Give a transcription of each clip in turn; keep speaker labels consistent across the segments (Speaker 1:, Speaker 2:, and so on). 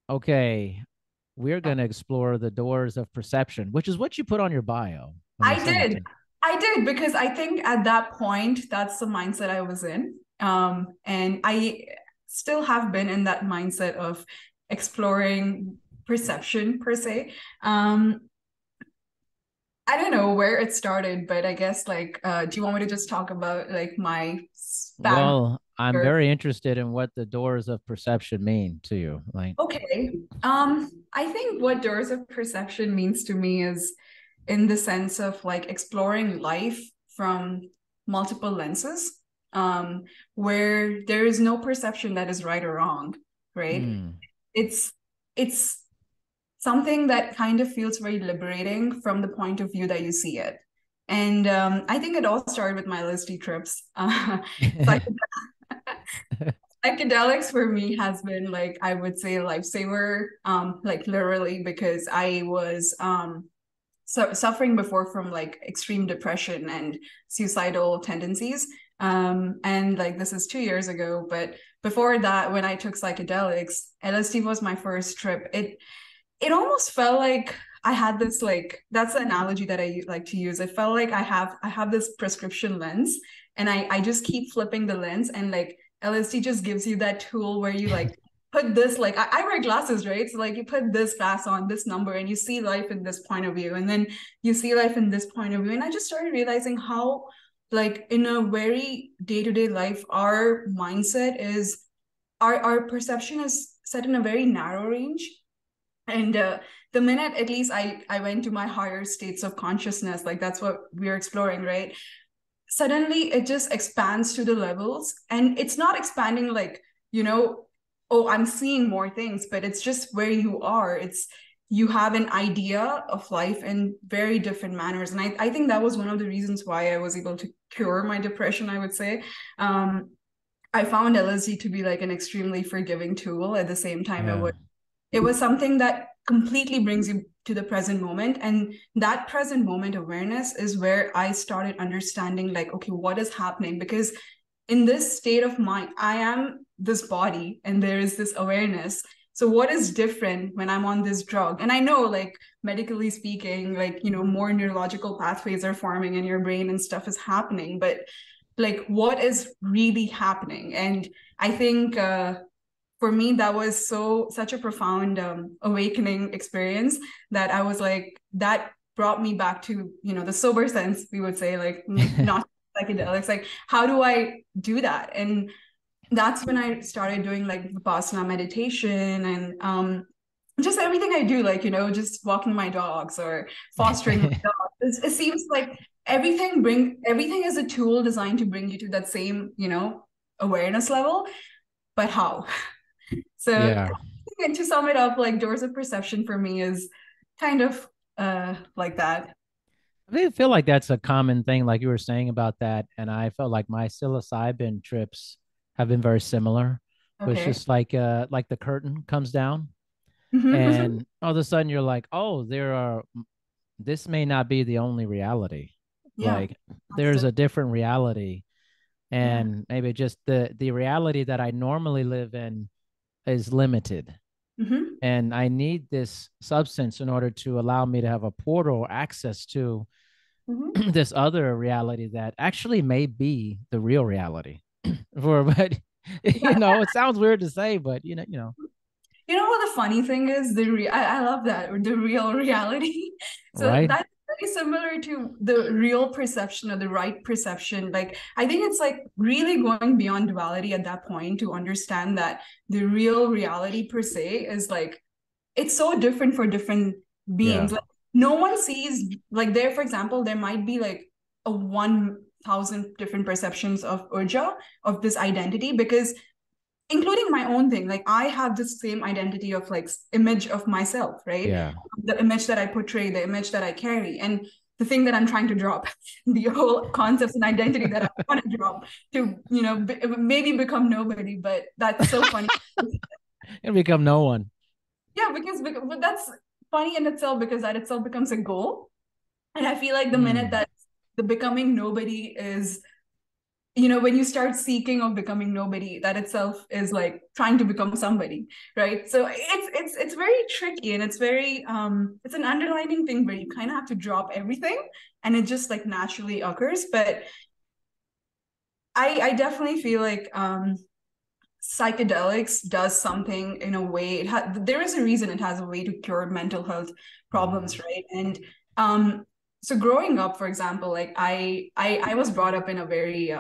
Speaker 1: Okay, we're going to explore the doors of perception, which is what you put on your bio when you
Speaker 2: I
Speaker 1: sent it
Speaker 2: did.
Speaker 1: to me.
Speaker 2: I did because I think at that point, that's the mindset I was in. And I still have been in that mindset of exploring perception per se. Um, I don't know where it started, but I guess do you want me to just talk about like my background?
Speaker 1: Well, I'm very interested in what the doors of perception mean to you. Like,
Speaker 2: Okay. I think what doors of perception means to me is in the sense of like exploring life from multiple lenses, where there is no perception that is right or wrong, right?
Speaker 1: hmm,
Speaker 2: It's it's something that kind of feels very liberating from the point of view that you see it. And I think it all started with my LSD trips. Psychedelics for me has been like I would say a lifesaver, like literally because I was suffering before from like extreme depression and suicidal tendencies. And like this is 2 years ago, but before that, when I took psychedelics, LSD was my first trip. It almost felt like I had this like that's the analogy that I like to use. It felt like I have this prescription lens and I just keep flipping the lens and like LSD just gives you that tool where you like put this like I wear glasses, right? So like you put this glass on this number and you see life in this point of view and then you see life in this point of view. And I just started realizing how like in a very day-to-day life, our mindset is our perception is set in a very narrow range and the minute at least I went to my higher states of consciousness, like that's what we're exploring, right? Suddenly it just expands to the levels, and it's not expanding like oh, I'm seeing more things, but it's just where you are. It's you have an idea of life in very different manners, and I think that was one of the reasons why I was able to cure my depression, I would say. I found LSD to be like an extremely forgiving tool. At the same time,
Speaker 1: yeah.
Speaker 2: it was something that completely brings you to the present moment. And that present moment awareness is where I started understanding, like, okay, what is happening? Because in this state of mind, I am this body and there is this awareness. So, what is different when I'm on this drug? And I know, like, medically speaking, like, more neurological pathways are forming in your brain and stuff is happening. But, like, what is really happening? And I think for me that was such a profound awakening experience that I was like that brought me back to the sober sense, we would say, like not psychedelics, like how do I do that? And that's when I started doing like vipassana meditation and just everything I do, like just walking my dogs or fostering my dog. It seems like everything is a tool designed to bring you to that same awareness level, but how? So
Speaker 1: Yeah.
Speaker 2: to sum it up, like doors of perception for me is kind of like that.
Speaker 1: I feel like that's a common thing, like you were saying about that. And I felt like my psilocybin trips have been very similar. But it's
Speaker 2: Okay.
Speaker 1: just like the curtain comes down
Speaker 2: Mm-hmm.
Speaker 1: and all of a sudden you're like, oh, this may not be the only reality.
Speaker 2: Yeah.
Speaker 1: Like there's a
Speaker 2: Absolutely.
Speaker 1: different reality.
Speaker 2: Yeah.
Speaker 1: And maybe just the reality that I normally live in is limited.
Speaker 2: Mm-hmm.
Speaker 1: And I need this substance in order to allow me to have a portal access to
Speaker 2: Mm-hmm.
Speaker 1: this other reality that actually may be the real reality. For but
Speaker 2: Yeah.
Speaker 1: it sounds weird to say, but
Speaker 2: You know what the funny thing is? I love that, the real reality. So
Speaker 1: right?
Speaker 2: that's very similar to the real perception or the right perception. Like I think it's like really going beyond duality at that point to understand that the real reality per se is like it's so different for different
Speaker 1: Yeah.
Speaker 2: beings. Like no one sees like there, for example, there might be like a 1,000 different perceptions of Urja, of this identity, because including my own thing, like I have this same identity of like image of myself, right?
Speaker 1: Yeah.
Speaker 2: The image that I portray, the image that I carry, and the thing that I'm trying to drop, the whole concepts and identity that I want to drop to, maybe become nobody. But that's so funny.
Speaker 1: And become no one.
Speaker 2: Yeah, because but that's funny in itself because that itself becomes a goal. And I feel like the minute
Speaker 1: Hmm.
Speaker 2: that the becoming nobody is when you start seeking of becoming nobody, that itself is like trying to become somebody, right? So it's very tricky, and it's very it's an underlining thing where you kind of have to drop everything, and it just like naturally occurs. But I definitely feel like psychedelics does something in a way. There is a reason it has a way to cure mental health problems,
Speaker 1: Mhm.
Speaker 2: right? And um so growing up, for example, like I was brought up in a very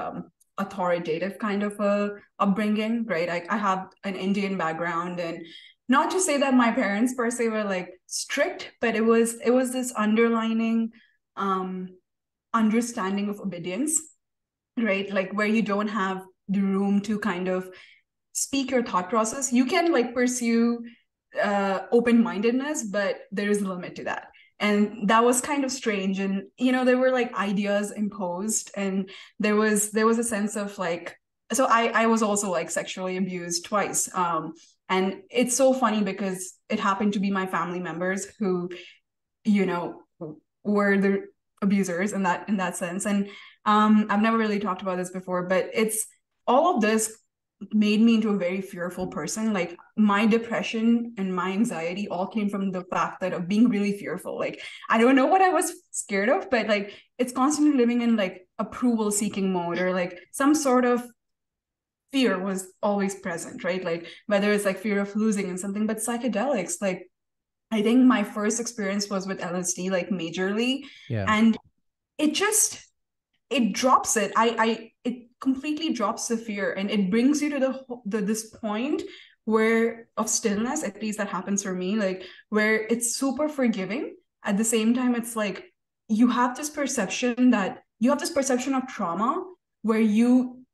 Speaker 2: authoritative kind of a upbringing, right? I have an Indian background, and not to say that my parents per se were like strict, but it was this underlining um understanding of obedience, right? Like where you don't have the room to kind of speak your thought process. You can like pursue open-mindedness, but there is a limit to that. And that was kind of strange. And there were like ideas imposed, and there was a sense of like, so I was also like sexually abused twice. And it's so funny because it happened to be my family members who, you know, were the abusers in that sense. And I've never really talked about this before, but it's all of this made me into a very fearful person. Like my depression and my anxiety all came from the fact that of being really fearful. Like I don't know what I was scared of, but like it's constantly living in like approval seeking mode, or like some sort of fear was always present, right? Like whether it's like fear of losing and something. But psychedelics, like I think my first experience was with LSD, like majorly,
Speaker 1: Yeah.
Speaker 2: and it just it drops it. It completely drops the fear, and it brings you to the this point where of stillness. At least that happens for me, like where it's super forgiving. At the same time, it's like you have this perception of trauma where you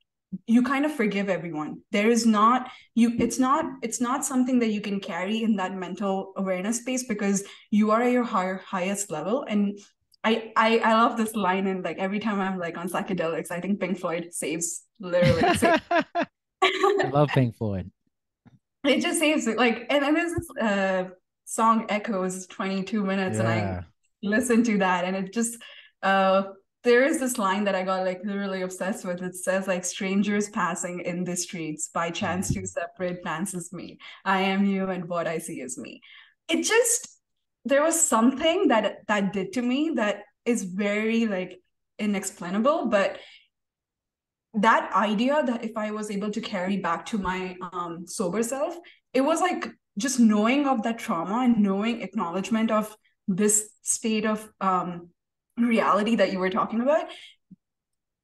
Speaker 2: kind of forgive everyone. There is not you it's not something that you can carry in that mental awareness space, because you are at your highest level. And I love this line, and like every time I'm like on psychedelics, I think Pink Floyd saves, literally saves.
Speaker 1: I love Pink Floyd.
Speaker 2: It just saves it. Like, and there's this song Echoes, 22 minutes, and I
Speaker 1: Yeah.
Speaker 2: listen to that, and it just uh there is this line that I got like literally obsessed with. It says like, strangers passing in the streets, by chance two
Speaker 1: Mhm.
Speaker 2: separate dances me. I am you, and what I see is me. It just There was something that did to me that is very like inexplainable. But that idea that if I was able to carry back to my sober self, it was like just knowing of that trauma and knowing acknowledgement of this state of reality that you were talking about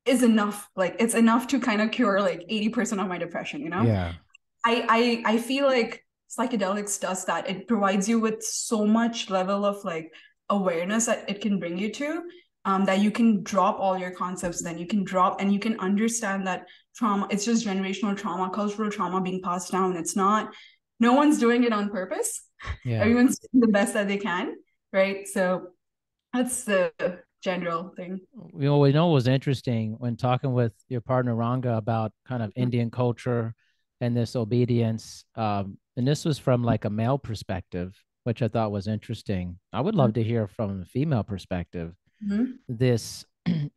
Speaker 2: is enough. Like it's enough to kind of cure like 80% of my depression.
Speaker 1: Yeah.
Speaker 2: I feel like psychedelics does that. It provides you with so much level of like awareness that it can bring you to, that you can drop all your concepts. Then you can drop, and you can understand that trauma, it's just generational trauma, cultural trauma being passed down. It's not, no one's doing it on purpose.
Speaker 1: Yeah.
Speaker 2: Everyone's doing the best that they can, right? So that's the general thing.
Speaker 1: We know it was interesting when talking with your partner Ranga about kind of Indian culture and this obedience. And this was from like a male perspective, which I thought was interesting. I would love to hear from a female perspective
Speaker 2: Mm-hmm.
Speaker 1: this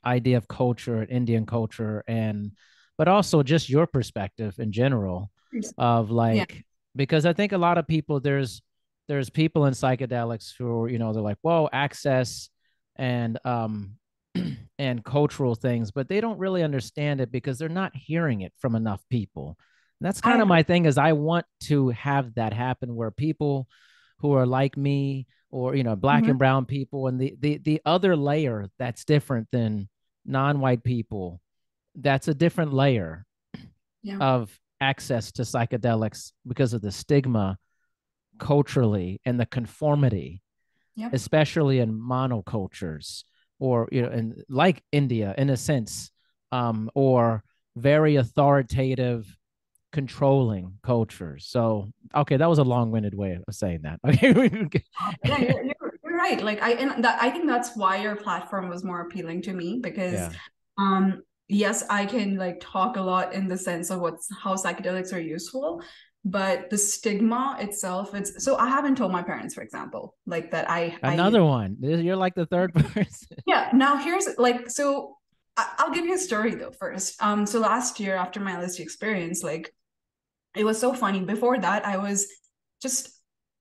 Speaker 1: idea of culture, Indian culture, and but also just your perspective in general of
Speaker 2: Yeah.
Speaker 1: like, because I think a lot of people there's people in psychedelics who, they're like, whoa, access and and cultural things, but they don't really understand it because they're not hearing it from enough people. And that's
Speaker 2: I
Speaker 1: kind of
Speaker 2: agree.
Speaker 1: my thing, is I want to have that happen where people who are like me, or black
Speaker 2: Mm-hmm.
Speaker 1: and brown people, and the other layer that's different than non-white people, that's a different layer
Speaker 2: Yeah.
Speaker 1: of access to psychedelics because of the stigma culturally and the conformity,
Speaker 2: Yep.
Speaker 1: especially in monocultures, or in like India in a sense, or very authoritative, controlling cultures. So, okay, that was a long-winded way of saying that. Okay.
Speaker 2: Yeah, you're right. Like I think that's why your platform was more appealing to me, because
Speaker 1: Yeah.
Speaker 2: yes, I can like talk a lot in the sense of how psychedelics are useful, but the stigma itself, it's so I haven't told my parents, for example, like that I
Speaker 1: Another one. You're like the third person.
Speaker 2: yeah, now here's like, so I'll give you a story though first. So last year after my LSD experience, like it was so funny. Before that, I was just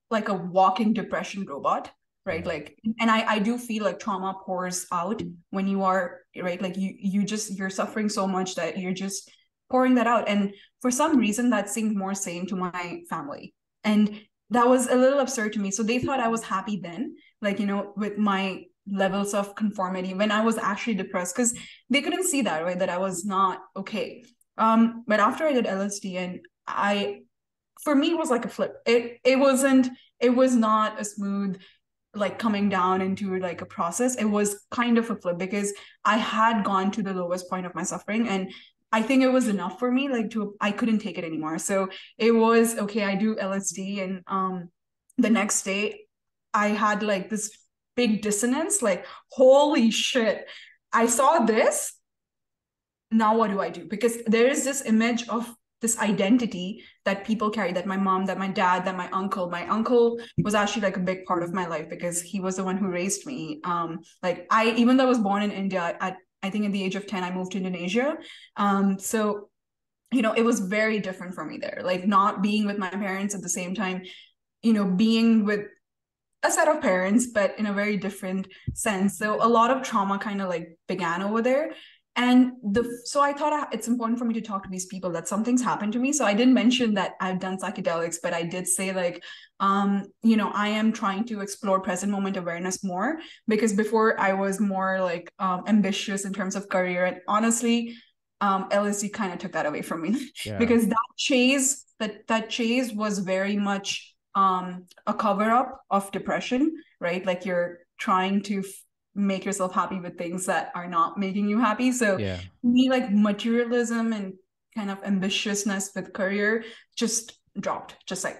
Speaker 2: like a walking depression robot, right?
Speaker 1: Yeah.
Speaker 2: Like, and I do feel like trauma pours out when you are, right? Like you're suffering so much that you're just pouring that out. And for some reason, that seemed more sane to my family. And that was a little absurd to me. So they thought I was happy then, like, with my levels of conformity when I was actually depressed, because they couldn't see that, right? That I was not okay. But after I did LSD, and I for me it was like a flip. It was not a smooth like coming down into like a process. It was kind of a flip because I had gone to the lowest point of my suffering, and I think it was enough for me, like to I couldn't take it anymore. So it was okay, I do LSD, and the next day I had like this big dissonance, like holy shit, I saw this, now what do I do? Because there is this image of this identity that people carry, that my mom, that my dad, that my uncle was actually like a big part of my life because he was the one who raised me. Like I, even though I was born in India, I think at the age of 10, I moved to Indonesia. So, it was very different for me there, like not being with my parents at the same time, being with a set of parents, but in a very different sense. So a lot of trauma kind of like began over there. And so I thought it's important for me to talk to these people that something's happened to me. So I didn't mention that I've done psychedelics, but I did say like, I am trying to explore present moment awareness more, because before I was more like ambitious in terms of career. And honestly, LSD kind of took that away from me
Speaker 1: Yeah.
Speaker 2: because that chase was very much a cover up of depression, right? Like you're trying to make yourself happy with things that are not making you happy. So
Speaker 1: Yeah.
Speaker 2: me, like materialism and kind of ambitiousness with career just dropped, just like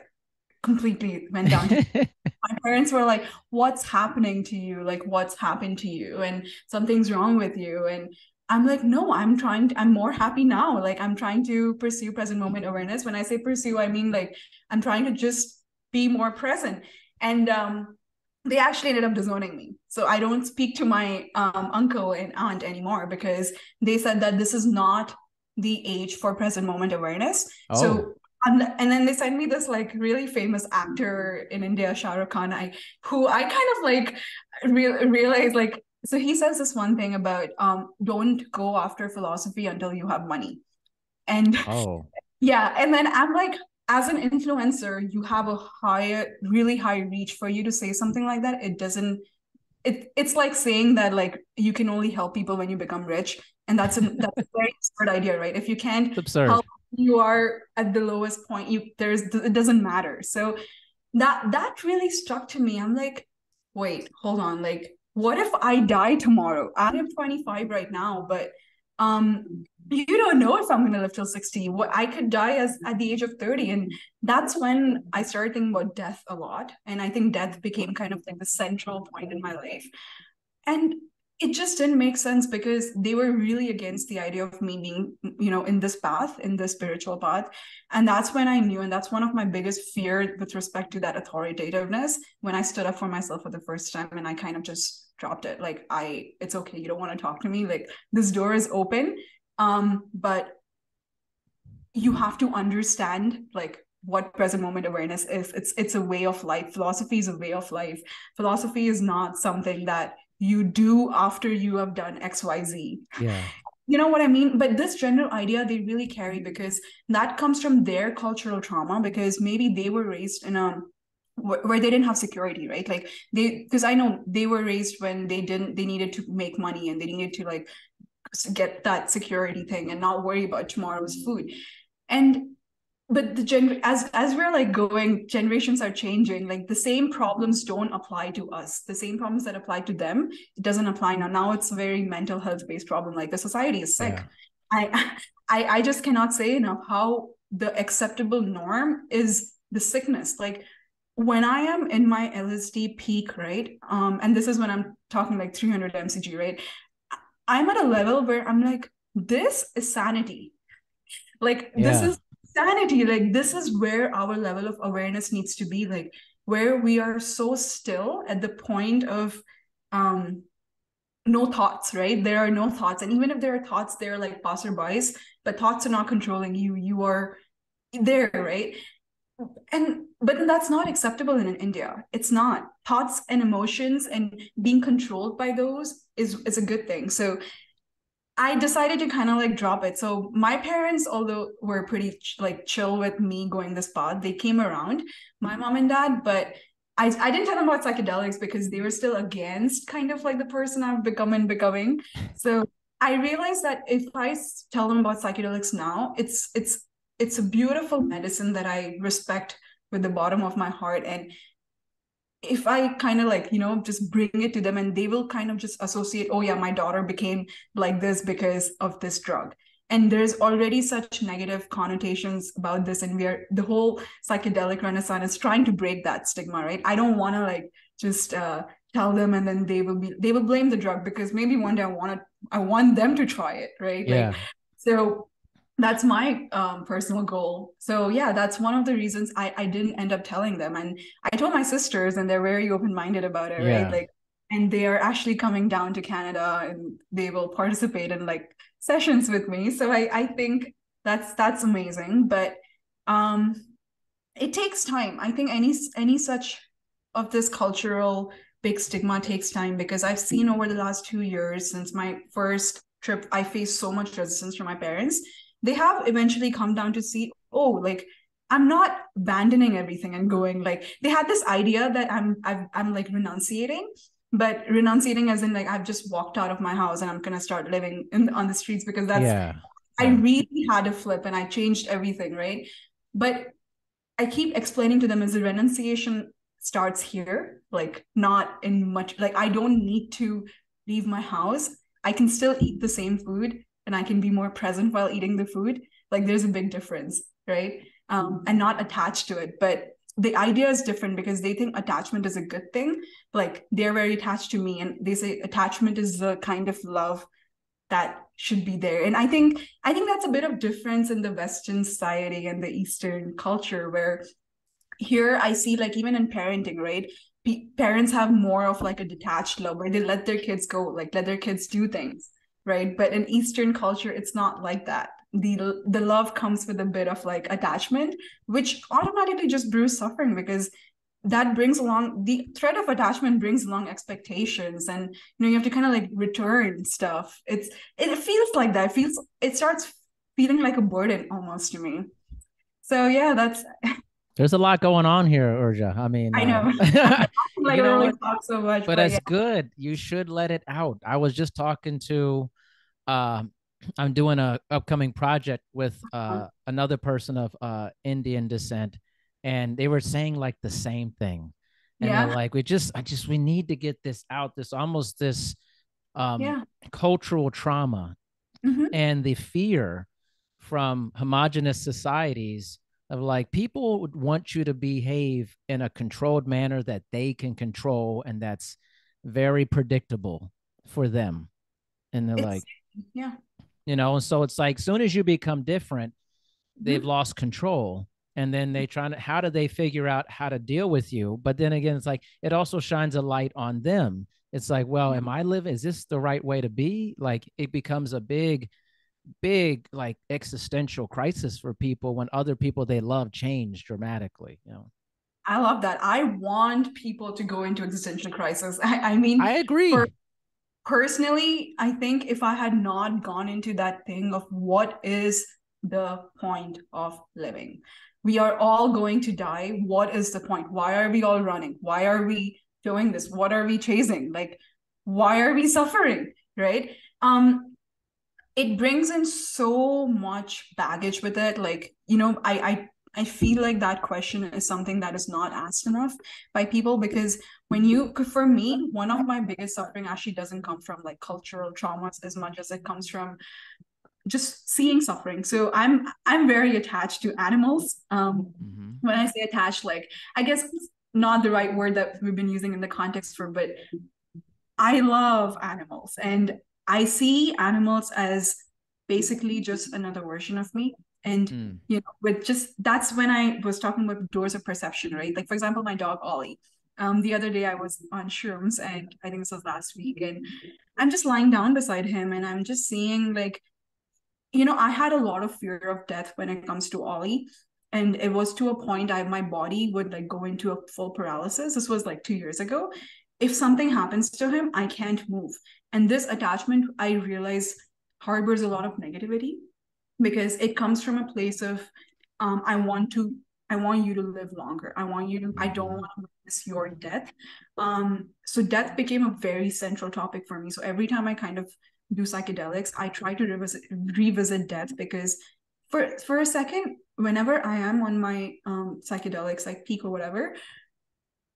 Speaker 2: completely went down to my parents were like, what's happening to you? Like, what's happened to you? And something's wrong with you. And I'm like, no, I'm more happy now. Like, I'm trying to pursue present moment awareness. When I say pursue, I mean like, I'm trying to just be more present. And they actually ended up disowning me. So I don't speak to my uncle and aunt anymore because they said that this is not the age for present moment awareness.
Speaker 1: Oh.
Speaker 2: So and then they sent me this like really famous actor in India, Shah Rukh Khan, who I kind of like realized like, so he says this one thing about don't go after philosophy until you have money. And
Speaker 1: Oh.
Speaker 2: yeah, and then I'm like, as an influencer, you have a really high reach. For you to say something like that, it doesn't it's like saying that like you can only help people when you become rich, and that's a very absurd idea, right? If you can't
Speaker 1: It's absurd.
Speaker 2: help, you are at the lowest point, it doesn't matter. So that really struck to me. I'm like, wait, hold on, like what if I die tomorrow? I am 25 right now, but you don't know if I'm going to live till 60. What I could die as at the age of 30. And that's when I started thinking about death a lot. And I think death became kind of like the central point in my life. And it just didn't make sense because they were really against the idea of me being, in this path, in this spiritual path. And that's when I knew, and that's one of my biggest fear with respect to that authoritativeness, when I stood up for myself for the first time and I kind of just dropped it. Like, it's okay, you don't want to talk to me, like this door is open. But you have to understand like what present moment awareness is. It's a way of life. Philosophy is a way of life. Philosophy is not something that you do after you have done XYZ.
Speaker 1: Yeah.
Speaker 2: You know what I mean? But this general idea they really carry because that comes from their cultural trauma, because maybe they were raised in a where they didn't have security, right? Like because I know they were raised when they needed to make money and they needed to like get that security thing and not worry about tomorrow's food. And but as we're like going, generations are changing, like the same problems don't apply to us, the same problems that apply to them, it doesn't apply now it's a very mental health based problem, like the society is sick.
Speaker 1: Yeah.
Speaker 2: I I just cannot say enough how the acceptable norm is the sickness. Like when I am in my LSD peak, right, and this is when I'm talking like 300 mcg, right, I'm at a level where I'm like, this is sanity. Like, this
Speaker 1: Yeah.
Speaker 2: is sanity. Like, this is where our level of awareness needs to be. Like, where we are so still at the point of, um, no thoughts, right? There are no thoughts. And even if there are thoughts, they're like passerbys, but thoughts are not controlling you. You are there, right? And but that's not acceptable in India. It's not. Thoughts and emotions and being controlled by those is a good thing. So I decided to kind of like drop it. So my parents, although were pretty like chill with me going this path, they came around, my mom and dad, but I didn't tell them about psychedelics because they were still against kind of like the person I've become and becoming. So I realized that if I tell them about psychedelics now, it's a beautiful medicine that I respect with the bottom of my heart. And if I kind of like, just bring it to them and they will kind of just associate, oh yeah, my daughter became like this because of this drug. And there's already such negative connotations about this. And the whole psychedelic renaissance is trying to break that stigma, right? I don't want to like just tell them and then they will blame the drug because maybe one day I want them to try it, right?
Speaker 1: Yeah.
Speaker 2: Like, so that's my personal goal. So yeah, that's one of the reasons I didn't end up telling them. And I told my sisters and they're very open-minded about it, right?
Speaker 1: Yeah.
Speaker 2: Like, and they are actually coming down to Canada and they will participate in like sessions with me. So I think that's amazing. But um it takes time. I think any such of this cultural big stigma takes time because I've seen over the last 2 years since my first trip, I faced so much resistance from my parents. They have eventually come down to see, oh, like I'm not abandoning everything and going like they had this idea that I'm like renunciating, but renunciating as in like I've just walked out of my house and I'm gonna start living on the streets because that's
Speaker 1: Yeah.
Speaker 2: I
Speaker 1: Yeah.
Speaker 2: really had a flip and I changed everything, right? But I keep explaining to them as the renunciation starts here, like not in much, like I don't need to leave my house. I can still eat the same food and I can be more present while eating the food. Like there's a big difference, right? And not attached to it. But the idea is different because they think attachment is a good thing. Like they're very attached to me and they say attachment is the kind of love that should be there. And I think that's a bit of difference in the Western society and the Eastern culture where here I see like even in parenting, right? Parents have more of like a detached love where they let their kids go, like let their kids do things, right? But in Eastern culture, it's not like that. The love comes with a bit of like attachment, which automatically just brews suffering because that brings along the threat of attachment brings along expectations and you have to kind of like return stuff. It feels like that. It starts feeling like a burden almost to me. So yeah, that's
Speaker 1: There's a lot going on here, Urja. I mean,
Speaker 2: I know. I'm like
Speaker 1: you know
Speaker 2: really
Speaker 1: what?
Speaker 2: talk so much,
Speaker 1: But
Speaker 2: but
Speaker 1: it's
Speaker 2: yeah.
Speaker 1: good. You should let it out. I was just talking to um I'm doing a upcoming project with another person of Indian descent, and they were saying like the same thing. And they're
Speaker 2: Yeah.
Speaker 1: like, we need to get this out, this almost this um
Speaker 2: Yeah.
Speaker 1: cultural trauma
Speaker 2: Hmm.
Speaker 1: and the fear from homogenous societies of like people would want you to behave in a controlled manner that they can control and that's very predictable for them. And they're
Speaker 2: It's
Speaker 1: like,
Speaker 2: yeah.
Speaker 1: and so it's like soon as you become different, they've
Speaker 2: Hmm.
Speaker 1: lost control. And then they try to, how do they figure out how to deal with you? But then again, it's like it also shines a light on them. It's like, well,
Speaker 2: Yeah.
Speaker 1: am I living? Is this the right way to be? Like it becomes a big like existential crisis for people when other people they love change dramatically.
Speaker 2: I love that. I want people to go into existential crisis. I mean,
Speaker 1: I
Speaker 2: for
Speaker 1: agree.
Speaker 2: personally, I think if I had not gone into that thing of what is the point of living, we are all going to die. What is the point? Why are we all running? Why are we doing this? What are we chasing? Like, why are we suffering? Right? It brings in so much baggage with it. Like, I feel like that question is something that is not asked enough by people because for me, one of my biggest suffering actually doesn't come from like cultural traumas as much as it comes from just seeing suffering. So I'm very attached to animals.
Speaker 1: Mm-hmm.
Speaker 2: When I say attached, like I guess it's not the right word that we've been using in the context for, but I love animals and I see animals as basically just another version of me. And
Speaker 1: Mm.
Speaker 2: with just that's when I was talking about doors of perception, right? Like for example, my dog Ollie. The other day I was on shrooms, and I think this was last week, and I'm just lying down beside him, and I'm just seeing like, I had a lot of fear of death when it comes to Ollie. And it was to a point my body would like go into a full paralysis. This was like 2 years ago. If something happens to him, I can't move. And this attachment, I realize, harbors a lot of negativity because it comes from a place of I want to I want you to live longer. I don't want to witness your death. So death became a very central topic for me. So every time I kind of do psychedelics, I try to revisit death because for a second, whenever I am on my psychedelics, like peak or whatever,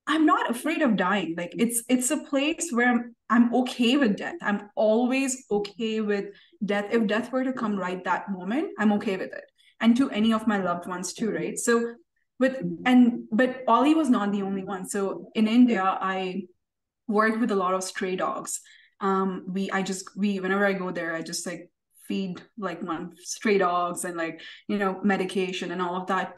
Speaker 2: I'm not afraid of dying. Like it's a place where I'm okay with death. I'm always okay with death. If death were to come right that moment, I'm okay with it. And to any of my loved ones too, right? So but Ollie was not the only one. So in India, I worked with a lot of stray dogs. We whenever I go there, I just like feed like one stray dogs and like, medication and all of that.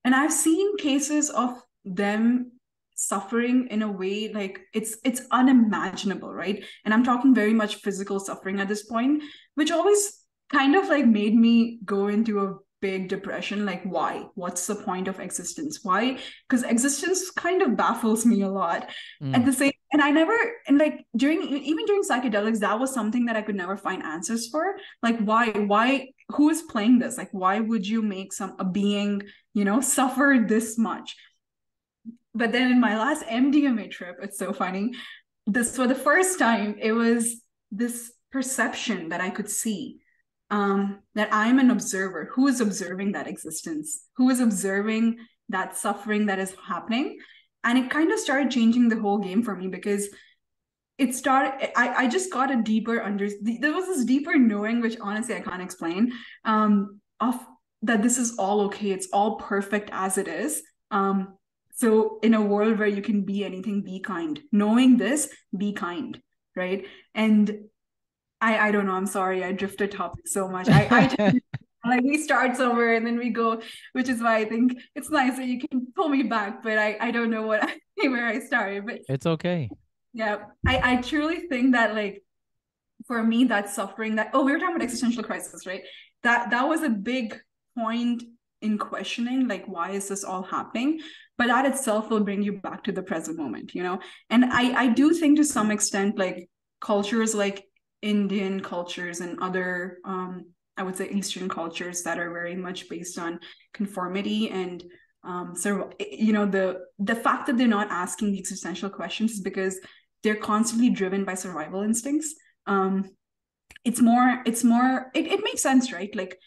Speaker 2: And I've seen cases of them suffering in a way like it's unimaginable, right? And I'm talking very much physical suffering at this point, which always kind of like made me go into a big depression. Like, why? What's the point of existence? Why? Because existence kind of baffles me a lot. At the same, and I never, and like even during psychedelics, that was something that I could never find answers for. Like, why, who is playing this? Like, why would you make a being, suffer this much? But then in my last MDMA trip, it's so funny. This for the first time, it was this perception that I could see, that I'm an observer who is observing that existence, who is observing that suffering that is happening. And it kind of started changing the whole game for me because I just got a deeper there was this deeper knowing, which honestly I can't explain, of that this is all okay. It's all perfect as it is. So in a world where you can be anything, be kind. Knowing this, be kind, right? And I don't know. I'm sorry. I drifted topic so much. I just, like we start somewhere and then we go, which is why I think it's nice that you can pull me back. But I don't know where I started. But
Speaker 1: It's okay.
Speaker 2: yeah, I truly think that like for me that suffering that we were talking about existential crisis, right? That was a big point in questioning like why is this all happening, but that itself will bring you back to the present moment, and I do think to some extent like cultures like Indian cultures and other I would say Eastern cultures that are very much based on conformity and so the fact that they're not asking the existential questions is because they're constantly driven by survival instincts. It makes sense, right? Like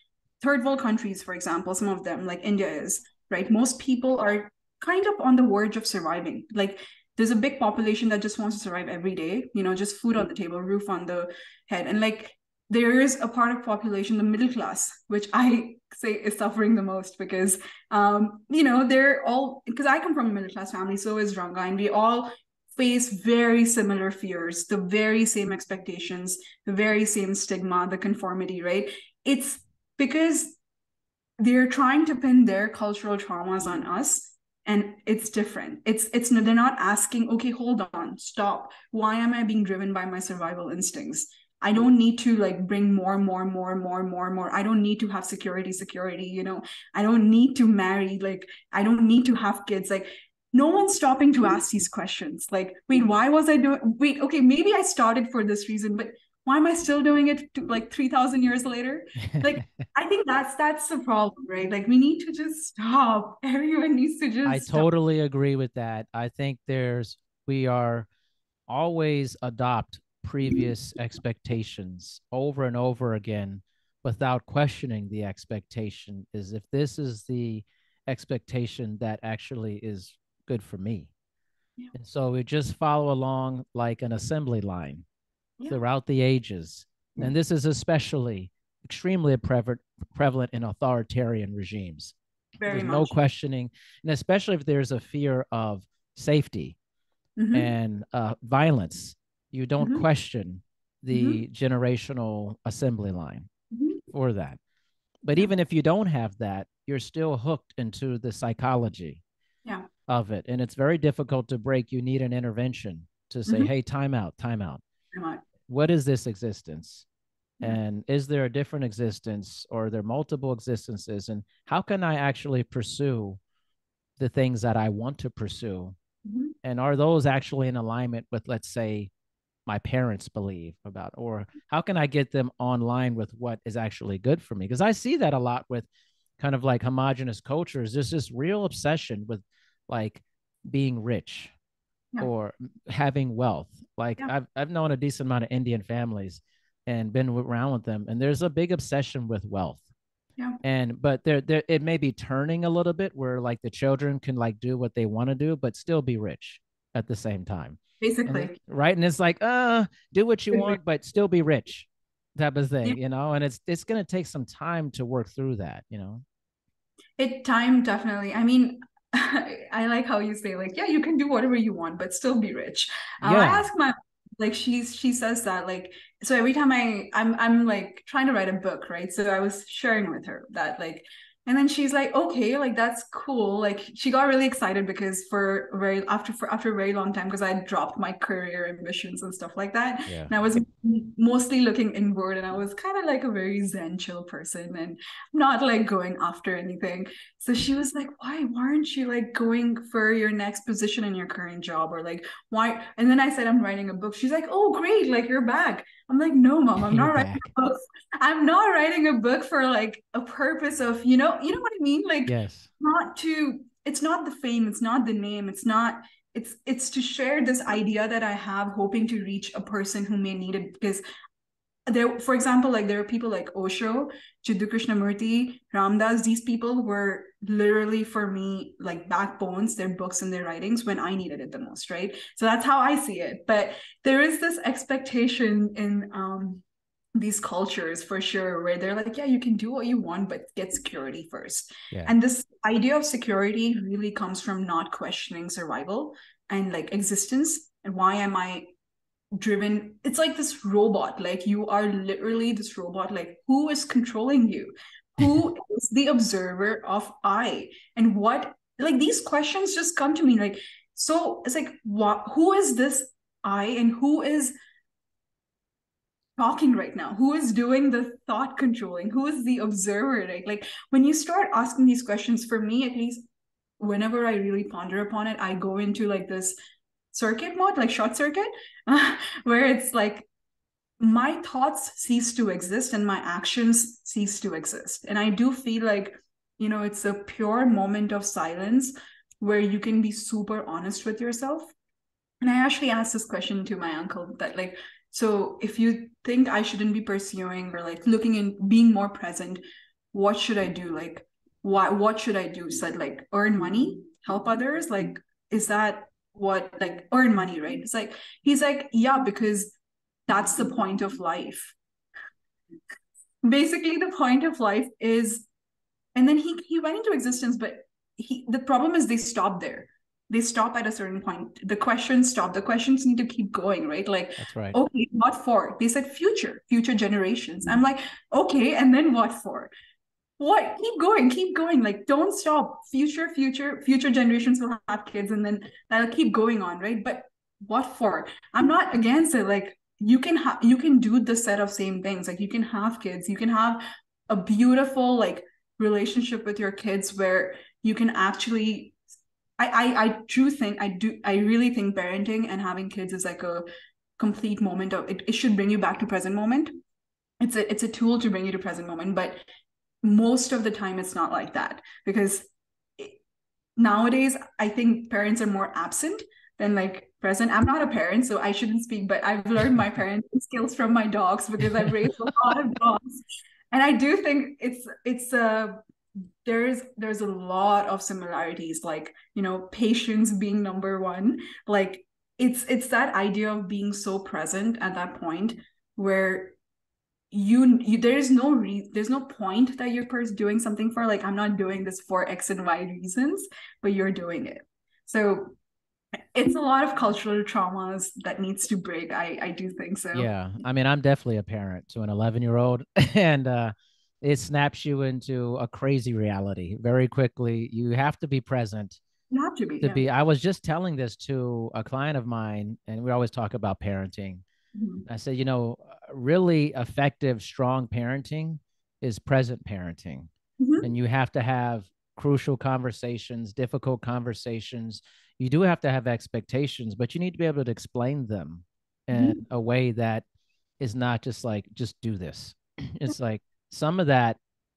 Speaker 2: third world countries, for example, some of them like India is, right? Most people are kind of on the verge of surviving. Like there's a big population that just wants to survive every day, just food on the table, roof on the head. And like there is a part of population, the middle class, which I say is suffering the most because they're all, because I come from a middle class family, so is Ranga, and we all face very similar fears, the very same expectations, the very same stigma, the conformity, right? It's because they're trying to pin their cultural traumas on us, and it's different. It's they're not asking, okay, hold on, stop. Why am I being driven by my survival instincts? I don't need to like bring more. I don't need to have security. I don't need to marry. Like, I don't need to have kids. Like, no one's stopping to ask these questions. Like, wait, why was I doing? Wait, okay, maybe I started for this reason, but why am I still doing it like 3,000 years later? Like, I think that's the problem, right? Like, we need to just stop. Everyone needs to
Speaker 1: I
Speaker 2: just stop.
Speaker 1: totally agree with that. I think we are always adopt previous expectations over and over again without questioning the expectation is if this is the expectation that actually is good for me.
Speaker 2: Yeah.
Speaker 1: And so we just follow along like an assembly line
Speaker 2: Yeah.
Speaker 1: throughout the ages. And this is especially extremely prevalent in authoritarian regimes.
Speaker 2: Very
Speaker 1: There's no
Speaker 2: much.
Speaker 1: questioning, and especially if there's a fear of safety
Speaker 2: Mm-hmm.
Speaker 1: and violence, you don't
Speaker 2: Mm-hmm.
Speaker 1: question
Speaker 2: Mm-hmm.
Speaker 1: the generational assembly line
Speaker 2: Mm-hmm.
Speaker 1: for that. But
Speaker 2: Yeah.
Speaker 1: even if you don't have that, you're still hooked into the psychology.
Speaker 2: Yeah.
Speaker 1: of it. And it's very difficult to break. You need an intervention to say,
Speaker 2: Mm-hmm.
Speaker 1: hey, time out, time out.
Speaker 2: Right.
Speaker 1: What is this existence?
Speaker 2: Yeah.
Speaker 1: And is there a different existence, or are there multiple existences? And how can I actually pursue the things that I want to pursue?
Speaker 2: Mm-hmm.
Speaker 1: And are those actually in alignment with, let's say, my parents believe about, or how can I get them online with what is actually good for me? Because I see that a lot with kind of like homogenous cultures. There's this real obsession with like being rich
Speaker 2: Yeah.
Speaker 1: or having wealth. Like
Speaker 2: Yeah.
Speaker 1: I've known a decent amount of Indian families and been around with them, and there's a big obsession with wealth.
Speaker 2: Yeah.
Speaker 1: And but there it may be turning a little bit where like the children can like do what they want to do but still be rich at the same time. And
Speaker 2: Basically.
Speaker 1: right, and it's like do what you want but still be rich type of
Speaker 2: Yeah.
Speaker 1: thing, and it's going to take some time to work through that.
Speaker 2: It time definitely. I mean, I like how you say like, yeah, you can do whatever you want, but still be rich. I
Speaker 1: Yeah.
Speaker 2: ask my like she says that like so every time I'm like trying to write a book, right? So I was sharing with her that like and then she's like, okay, like that's cool. Like she got really excited because after a very long time, because I dropped my career ambitions and stuff like that.
Speaker 1: Yeah.
Speaker 2: And I was mostly looking inward and I was kind of like a very zen chill person and not like going after anything. So she was like, why aren't you like going for your next position in your current job? Or like, why? And then I said, I'm writing a book. She's like, oh, great. Like, you're back. I'm like, no, mom, I'm
Speaker 1: You're
Speaker 2: not writing
Speaker 1: back.
Speaker 2: a book. I'm not writing a book for like a purpose of, you know what I mean? Like,
Speaker 1: Yes.
Speaker 2: not to, it's not the fame, it's not the name, it's not, it's to share this idea that I have, hoping to reach a person who may need it. Because there, for example, like there are people like Osho, Jiddu Krishnamurti, Ramdas. These people were literally for me like backbones, their books and their writings when I needed it the most, right? So that's how I see it. But there is this expectation in these cultures for sure where they're like, yeah, you can do what you want, but get security first.
Speaker 1: Yeah.
Speaker 2: And this idea of security really comes from not questioning survival and like existence. And why am I driven? It's like this robot, like you are literally this robot, like who is controlling you, who is the observer of I, and what, like these questions just come to me like, so it's like what, who is this I, and who is talking right now, who is doing the thought controlling, who is the observer, right? Like when you start asking these questions, for me at least, whenever I really ponder upon it, I go into like this circuit mode, like short circuit, where it's like my thoughts cease to exist and my actions cease to exist. And I do feel like, it's a pure moment of silence where you can be super honest with yourself. And I actually asked this question to my uncle that, like, so if you think I shouldn't be pursuing or like looking in being more present, what should I do? Like, what should I do? Said like earn money, help others. Like, is that what, like earn money, right? It's like he's like, yeah, because that's the point of life. Basically, the point of life is, and then he went into existence, but the problem is they stop there. They stop at a certain point. The questions stop. The questions need to keep going, right? Like,
Speaker 1: That's right.
Speaker 2: okay, what for? They said future generations. I'm like, okay, and then what for? What? Keep going. Like, don't stop. Future generations will have kids, and then that'll keep going on, right? But what for? I'm not against it. Like, you can do the set of same things. Like, you can have kids. You can have a beautiful like relationship with your kids where you can actually. I really think parenting and having kids is like a complete moment of it. It should bring you back to present moment. It's a tool to bring you to present moment, but most of the time it's not like that because nowadays I think parents are more absent than like present. I'm not a parent, so I shouldn't speak, but I've learned my parenting skills from my dogs because I've raised a lot of dogs. And I do think there's a lot of similarities, like, patience being number one. Like it's that idea of being so present at that point where you there's no point that you're doing something for, like, I'm not doing this for X and Y reasons, but you're doing it. So it's a lot of cultural traumas that needs to break. I do think so.
Speaker 1: Yeah. I mean, I'm definitely a parent to an 11-year-old, and it snaps you into a crazy reality very quickly. You have to be present
Speaker 2: You have to be,
Speaker 1: to
Speaker 2: yeah.
Speaker 1: be. I was just telling this to a client of mine, and we always talk about parenting.
Speaker 2: Mm-hmm.
Speaker 1: I said, really effective, strong parenting is present parenting.
Speaker 2: Mm-hmm.
Speaker 1: And you have to have crucial conversations, difficult conversations. You do have to have expectations, but you need to be able to explain them in
Speaker 2: Mm-hmm.
Speaker 1: a way that is not just like, just do this. It's like some of that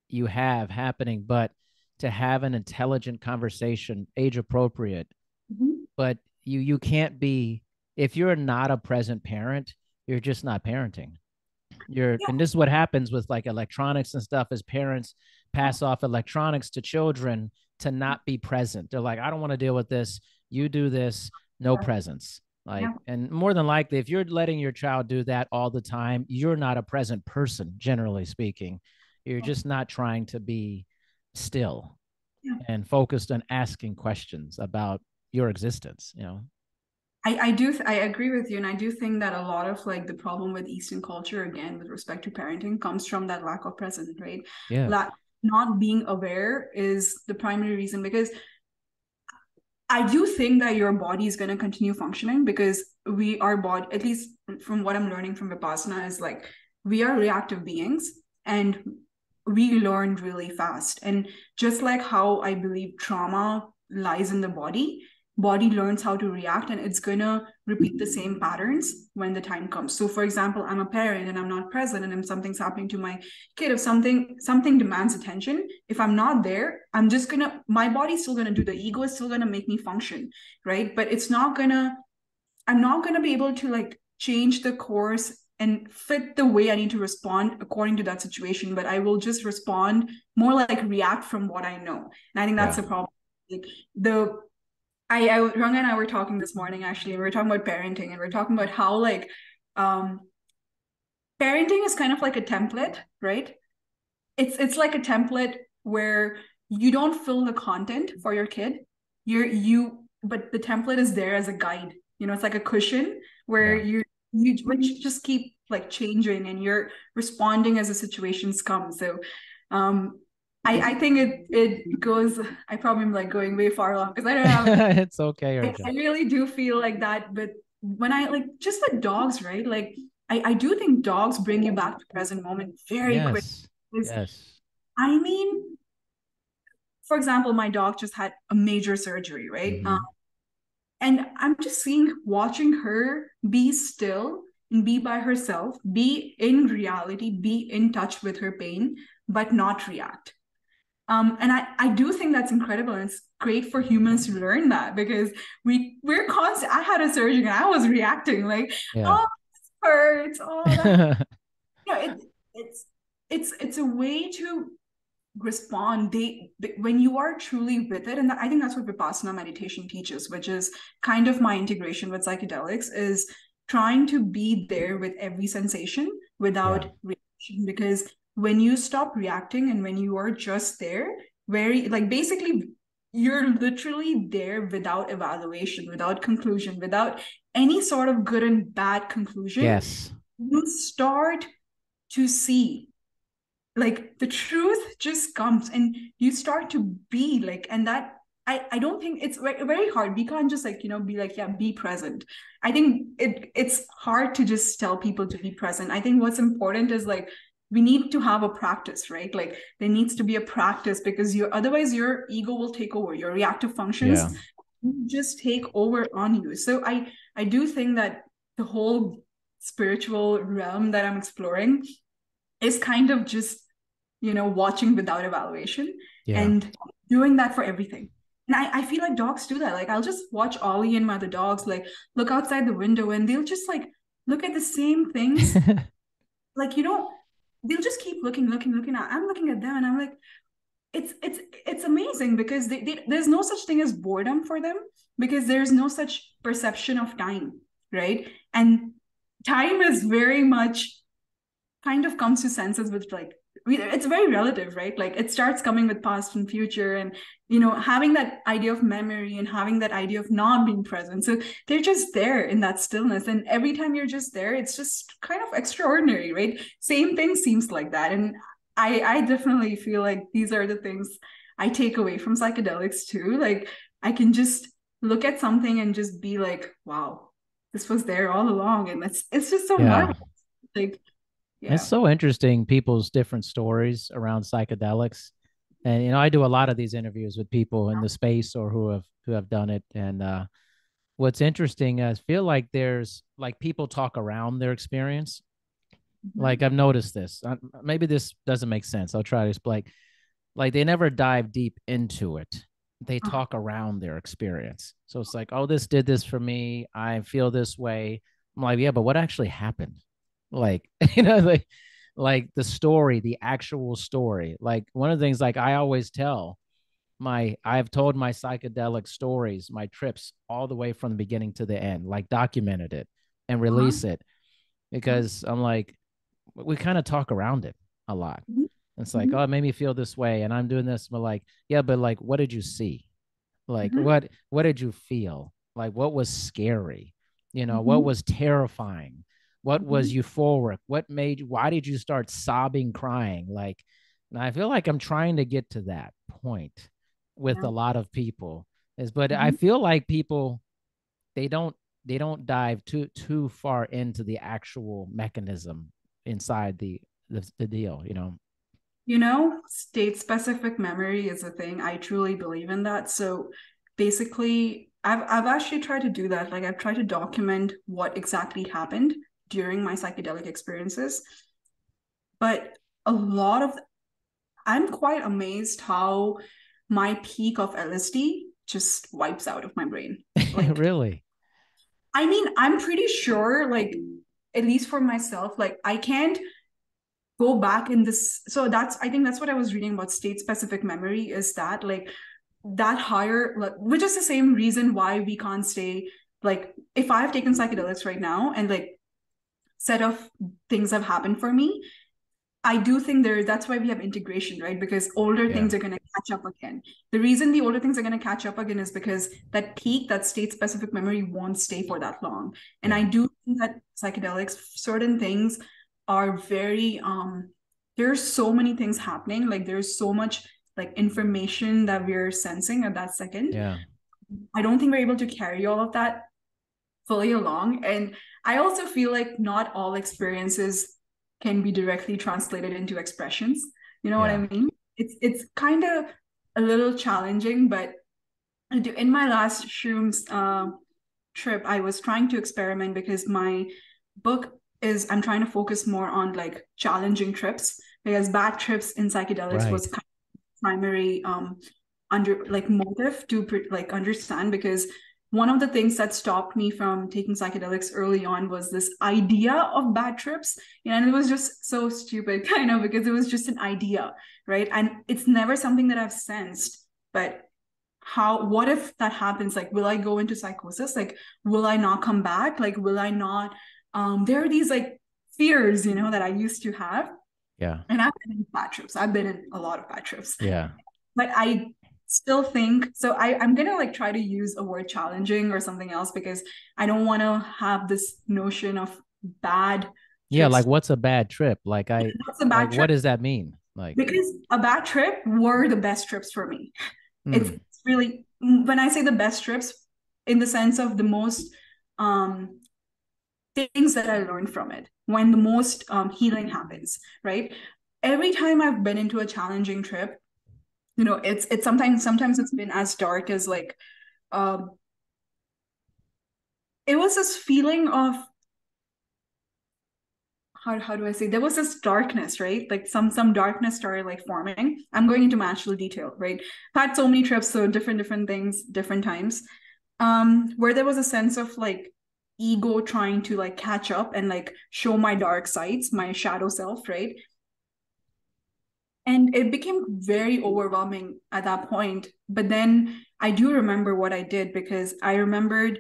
Speaker 1: you have happening, but to have an intelligent conversation, age appropriate,
Speaker 2: Mm-hmm.
Speaker 1: but you can't be, if you're not a present parent, you're just not parenting.
Speaker 2: Yeah.
Speaker 1: And this is what happens with like electronics and stuff, as parents pass off electronics to children to not be present. They're like, I don't want to deal with this, you do this, no presence. Like,
Speaker 2: Yeah.
Speaker 1: and more than likely, if you're letting your child do that all the time, you're not a present person, generally speaking. You're just not trying to be still
Speaker 2: Yeah.
Speaker 1: and focused on asking questions about your existence.
Speaker 2: I agree with you, and I do think that a lot of like the problem with Eastern culture, again, with respect to parenting, comes from that lack of presence, right?
Speaker 1: Yeah.
Speaker 2: Not being aware is the primary reason, because I do think that your body is going to continue functioning, because our body, at least from what I'm learning from Vipassana, is like we are reactive beings and we learn really fast. And just like how I believe trauma lies in the body learns how to react, and it's going to repeat the same patterns when the time comes. So for example, I'm a parent and I'm not present, and if something's happening to my kid, if something demands attention, if I'm not there, my body's still gonna do, the ego is still gonna make me function, right? But I'm not gonna be able to like change the course and fit the way I need to respond according to that situation, but I will just respond more like react from what I know. And I think that's
Speaker 1: Yeah.
Speaker 2: the problem. Like the Ranga and I were talking this morning, actually, and we were talking about parenting, and we are talking about how like um parenting is kind of like a template, right? It's like a template where you don't fill the content for your kid. But the template is there as a guide. It's like a cushion where
Speaker 1: Yeah.
Speaker 2: you just keep like changing, and you're responding as the situations come. So um I think it goes, I probably am like going way far along, because I don't have,
Speaker 1: It's okay,
Speaker 2: I
Speaker 1: Urja.
Speaker 2: really do feel like that. But when I like, just with dogs, right? Like I do think dogs bring you back to present moment very quick.
Speaker 1: Yes. Yes.
Speaker 2: I mean, for example, my dog just had a major surgery, right?
Speaker 1: Mm-hmm.
Speaker 2: And I'm just watching her be still and be by herself, be in reality, be in touch with her pain, but not react. And I do think that's incredible. And it's great for humans to learn that, because we're constant. I had a surgery and I was reacting like,
Speaker 1: Yeah.
Speaker 2: oh, this hurts. Oh, that. It, it's it's a way to respond. When you are truly with it, and I think that's what Vipassana meditation teaches, which is kind of my integration with psychedelics, is trying to be there with every sensation
Speaker 1: Yeah.
Speaker 2: without reaction. Because when you stop reacting and when you are just there, very like basically you're literally there without evaluation, without conclusion, without any sort of good and bad conclusion,
Speaker 1: Yes.
Speaker 2: you start to see, like the truth just comes, and you start to be like, and that I don't think it's very hard. We can't just like, be like, yeah, be present. I think it's hard to just tell people to be present. I think what's important is like, we need to have a practice, right? Like there needs to be a practice, because otherwise your ego will take over, your reactive
Speaker 1: Yeah.
Speaker 2: functions just take over on you. So I do think that the whole spiritual realm that I'm exploring is kind of just, watching without evaluation
Speaker 1: Yeah.
Speaker 2: and doing that for everything. And I feel like dogs do that. Like I'll just watch Ollie and my other dogs like look outside the window, and they'll just like look at the same things. Like, they'll just keep looking at, I'm looking at them, and I'm like, it's amazing, because there's no such thing as boredom for them, because there's no such perception of time, right? And time is very much kind of comes to senses with like, it's very relative, right? Like it starts coming with past and future, and having that idea of memory and having that idea of not being present. So they're just there in that stillness, and every time you're just there, it's just kind of extraordinary, right? Same thing seems like that. And I definitely feel like these are the things I take away from psychedelics too. Like I can just look at something and just be like, wow, this was there all along. And it's just so
Speaker 1: Yeah.
Speaker 2: marvelous. Like,
Speaker 1: It's
Speaker 2: yeah.
Speaker 1: so interesting people's different stories around psychedelics. And I do a lot of these interviews with people in the space or who have done it. And what's interesting is I feel like there's like people talk around their experience. Like
Speaker 2: Mhm.
Speaker 1: I've noticed this. Maybe this doesn't make sense. I'll try to explain. Like they never dive deep into it. They
Speaker 2: Uh,
Speaker 1: talk around their experience. So it's like, oh, this did this for me. I feel this way. I'm like, yeah, but what actually happened? Like, like the story, the actual story. Like one of the things like I always tell I've told my psychedelic stories, my trips all the way from the beginning to the end, like documented it and
Speaker 2: uh-huh.
Speaker 1: release it because I'm like, we kind of talk around it a lot.
Speaker 2: Mhm.
Speaker 1: It's like,
Speaker 2: Mhm.
Speaker 1: oh, it made me feel this way, and I'm doing this. But like, yeah, but like, what did you see? Like,
Speaker 2: Mhm.
Speaker 1: what did you feel? Like, what was scary? What
Speaker 2: Mhm.
Speaker 1: was terrifying? What was
Speaker 2: Mhm.
Speaker 1: euphoric? What made you? Why did you start sobbing, crying? Like, and I feel like I'm trying to get to that point with
Speaker 2: Yeah.
Speaker 1: a lot of people. But I
Speaker 2: Mhm.
Speaker 1: feel like people they don't they don't dive too far into the actual mechanism inside the deal.
Speaker 2: State specific memory is a thing. I truly believe in that. So basically, I've actually tried to do that. Like I've tried to document what exactly happened during my psychedelic experiences. But a lot of I'm quite amazed how my peak of LSD just wipes out of my brain. Like,
Speaker 1: Really.
Speaker 2: I mean, I'm pretty sure, like, at least for myself, like I can't go back in this. So I think that's what I was reading about state specific memory is that like that higher, like, which is the same reason why we can't stay. Like, if I've taken psychedelics right now and like set of things have happened for me, I do think that's why we have integration, right? Because older
Speaker 1: Yeah.
Speaker 2: things are going to catch up again. The reason the older things are going to catch up again is because that peak, that state specific memory won't stay for that long. And I
Speaker 1: Yeah.
Speaker 2: do think that psychedelics, certain things are very, there's so many things happening. Like there's so much like information that we're sensing at that second.
Speaker 1: Yeah.
Speaker 2: I don't think we're able to carry all of that fully along. And I also feel like not all experiences can be directly translated into expressions. You know what I
Speaker 1: Yeah.
Speaker 2: mean? It's kind of a little challenging, but in my last shrooms trip, I was trying to experiment because my book is I'm trying to focus more on like challenging trips because bad trips in psychedelics was
Speaker 1: Right.
Speaker 2: kind of primary under like motive to like understand because one of the things that stopped me from taking psychedelics early on was this idea of bad trips, and it was just so stupid kind of because it was just an idea, right? And it's never something that I've sensed, but what if that happens? Like, will I go into psychosis? Like, will I not come back? Like, will I not there are these like fears, that I used to have.
Speaker 1: Yeah.
Speaker 2: And I've been in bad trips. I've been in a lot of bad trips,
Speaker 1: Yeah.
Speaker 2: but I still think so. I'm gonna like try to use a word challenging or something else because I don't want to have this notion of bad
Speaker 1: Yeah. Like
Speaker 2: trips.
Speaker 1: what's a bad trip?
Speaker 2: What's a bad
Speaker 1: What
Speaker 2: trip?
Speaker 1: does that mean? Like,
Speaker 2: Because a bad trip were the best trips for me. It's
Speaker 1: mm,
Speaker 2: really when I say the best trips, in the sense of the most um, things that I learned from it, when the most healing happens, right? Every time I've been into a challenging trip, it's sometimes it's been as dark as like um, it was this feeling of how do I say there was this darkness, right? Like some darkness started like forming. I'm going into my actual detail, right? I've had so many trips, so different things, different times. Where there was a sense of like ego trying to like catch up and like show my dark sides, my shadow self, right? And it became very overwhelming at that point. But then I do remember what I did because I remembered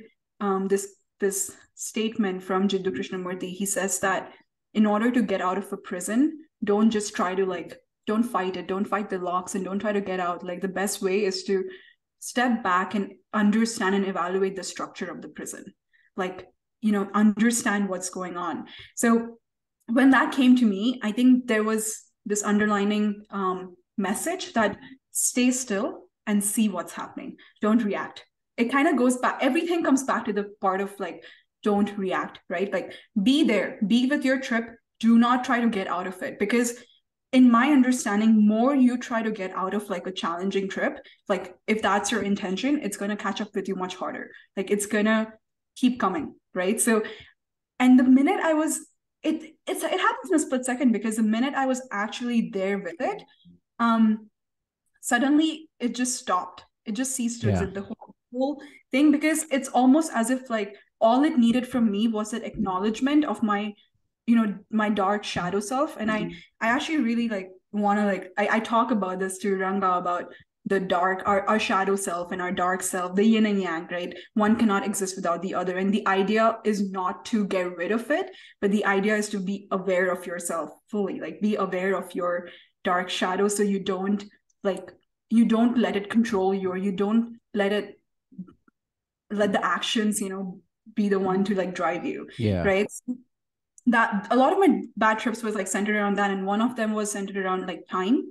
Speaker 2: this statement from Jiddu Krishnamurti. He says that in order to get out of a prison, don't just try to like don't fight it, don't fight the locks, and don't try to get out. Like the best way is to step back and understand and evaluate the structure of the prison. Like, understand what's going on. So when that came to me, I think there was this underlining message that stay still and see what's happening. Don't react. It kind of goes back, everything comes back to the part of like, don't react, right? Like, be there, be with your trip. Do not try to get out of it, because in my understanding, more you try to get out of like a challenging trip, like if that's your intention, it's going to catch up with you much harder. Like it's going to keep coming, right? So, and the minute I was, it happens in a split second, because the minute I was actually there with it, um, suddenly it just stopped. It just ceased to
Speaker 1: Yeah.
Speaker 2: exist, the whole thing, because it's almost as if like all it needed from me was an acknowledgement of my, my dark shadow self. And I actually really like want to like, I talk about this to Ranga about the dark, our shadow self and our dark self, the yin and yang, right? One cannot exist without the other, and the idea is not to get rid of it, but the idea is to be aware of yourself fully, like be aware of your dark shadow, so you don't like, you don't let it control you, or you don't let the actions, be the one to like drive you,
Speaker 1: Yeah.
Speaker 2: right? That a lot of my bad trips was like centered around that, and one of them was centered around like time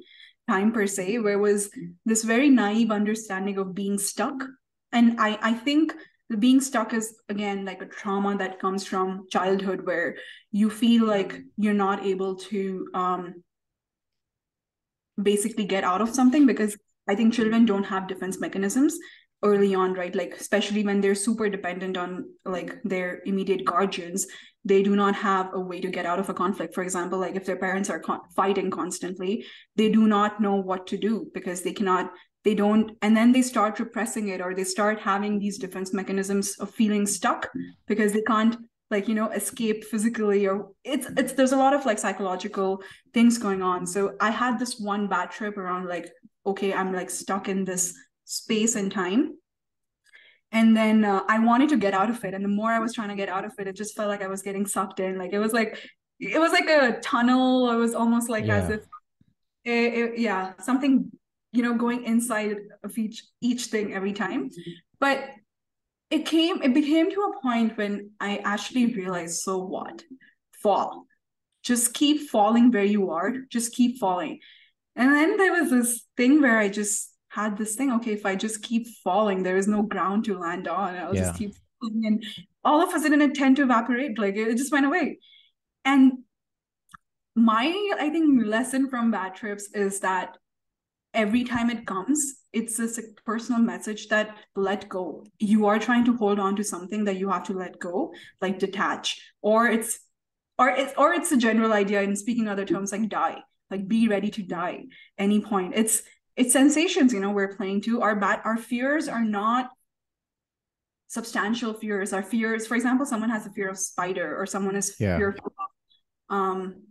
Speaker 2: per se, where it was this very naive understanding of being stuck. And I think the being stuck is again like a trauma that comes from childhood, where you feel like you're not able to basically get out of something, because I think children don't have defense mechanisms early on, right? Like especially when they're super dependent on like their immediate guardians, they do not have a way to get out of a conflict. For example, like if their parents are fighting constantly, they do not know what to do, because they don't, and then they start repressing it, or they start having these defense mechanisms of feeling stuck, because they can't like escape physically, or it's there's a lot of like psychological things going on. So I had this one bad trip around like, okay, I'm like stuck in this space and time, and then I wanted to get out of it, and the more I was trying to get out of it, it just felt like I was getting sucked in, like it was like a tunnel. It was almost like as
Speaker 1: Yeah.
Speaker 2: if yeah, something, going inside of each thing every time. But it became to a point when I actually realized, so what? Fall. Just keep falling where you are. Just keep falling. And then there was this thing where I just had this thing, okay, if I just keep falling, there is no ground to land on. I'll just
Speaker 1: Yeah.
Speaker 2: keep falling. And all of a sudden it tend to evaporate. Like it just went away. And I think, lesson from bad trips is that every time it comes, it's a personal message that let go. You are trying to hold on to something that you have to let go, like detach, or it's a general idea in speaking other terms, like die, like be ready to die any point. It's sensations, we're playing to. Our fears are not substantial fears. Our fears, for example, someone has a fear of spider, or someone is
Speaker 1: Yeah.
Speaker 2: fearful um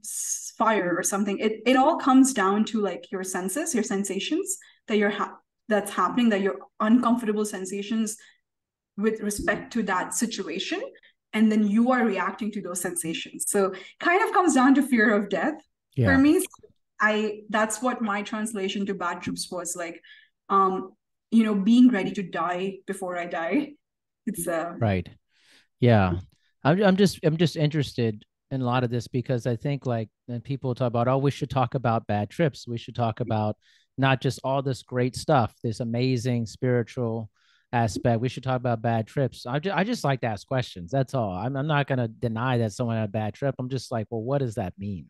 Speaker 2: fire or something. It all comes down to like your senses, your sensations that that's happening, that your uncomfortable sensations with respect to that situation, and then you are reacting to those sensations. So kind of comes down to fear of death for
Speaker 1: Yeah.
Speaker 2: me. I That's what my translation to bad trips was like, um being ready to die before I die. It's
Speaker 1: Right. Yeah. I'm just interested in a lot of this because I think like when people talk about, oh, we should talk about bad trips. We should talk about not just all this great stuff, this amazing spiritual aspect. We should talk about bad trips. I just like to ask questions. That's all. I'm not going to deny that someone had a bad trip. I'm just like, well, what does that mean?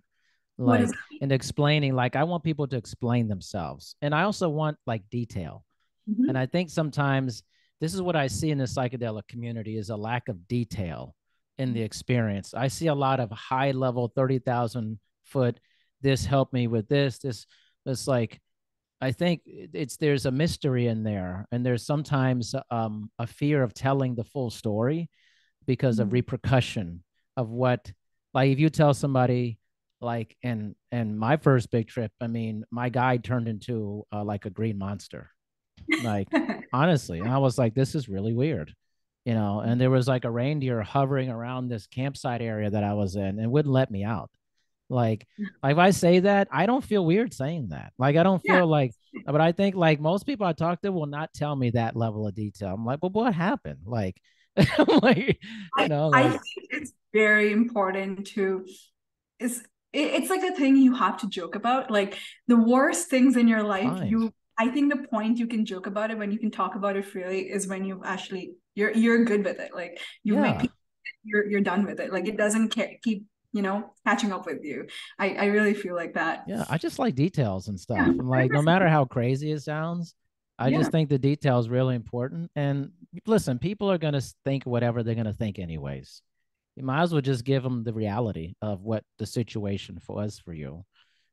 Speaker 2: what is
Speaker 1: Like, and explaining, like, I want people to explain themselves. And I also want like detail. And
Speaker 2: mm-hmm.
Speaker 1: I think sometimes this is what I see in the psychedelic community is a lack of detail in the experience. I see a lot of high level 30,000 foot. This helped me with this like, I think there's a mystery in there. And there's sometimes a fear of telling the full story because of repercussion of what, like if you tell somebody like in my first big trip, I mean, my guide turned into like a green monster, like honestly. And I was like, this is really weird, and there was like a reindeer hovering around this campsite area that I was in and wouldn't let me out. Like, if I say that, I don't feel weird saying that. Like, I don't
Speaker 2: Yeah,
Speaker 1: feel like, but I think like most people I talk to will not tell me that level of detail. I'm like, well, what happened? Like, I'm like,
Speaker 2: I
Speaker 1: like,
Speaker 2: think it's very important to is it's like a thing you have to joke about. Like the worst things in your life,
Speaker 1: fine.
Speaker 2: I think the point you can joke about it, when you can talk about it freely, is when you've actually you're good with it. Like you've made
Speaker 1: Yeah.
Speaker 2: people, you're done with it. Like it doesn't keep catching up with you. I really feel like that.
Speaker 1: Yeah, I just like details and
Speaker 2: Yeah,
Speaker 1: stuff. I'm like, no
Speaker 2: 100%.
Speaker 1: matter how crazy it sounds, I
Speaker 2: Yeah,
Speaker 1: just think the detail is really important. And listen, people are going to think whatever they're going to think anyways. You might as well just give them the reality of what the situation was for you.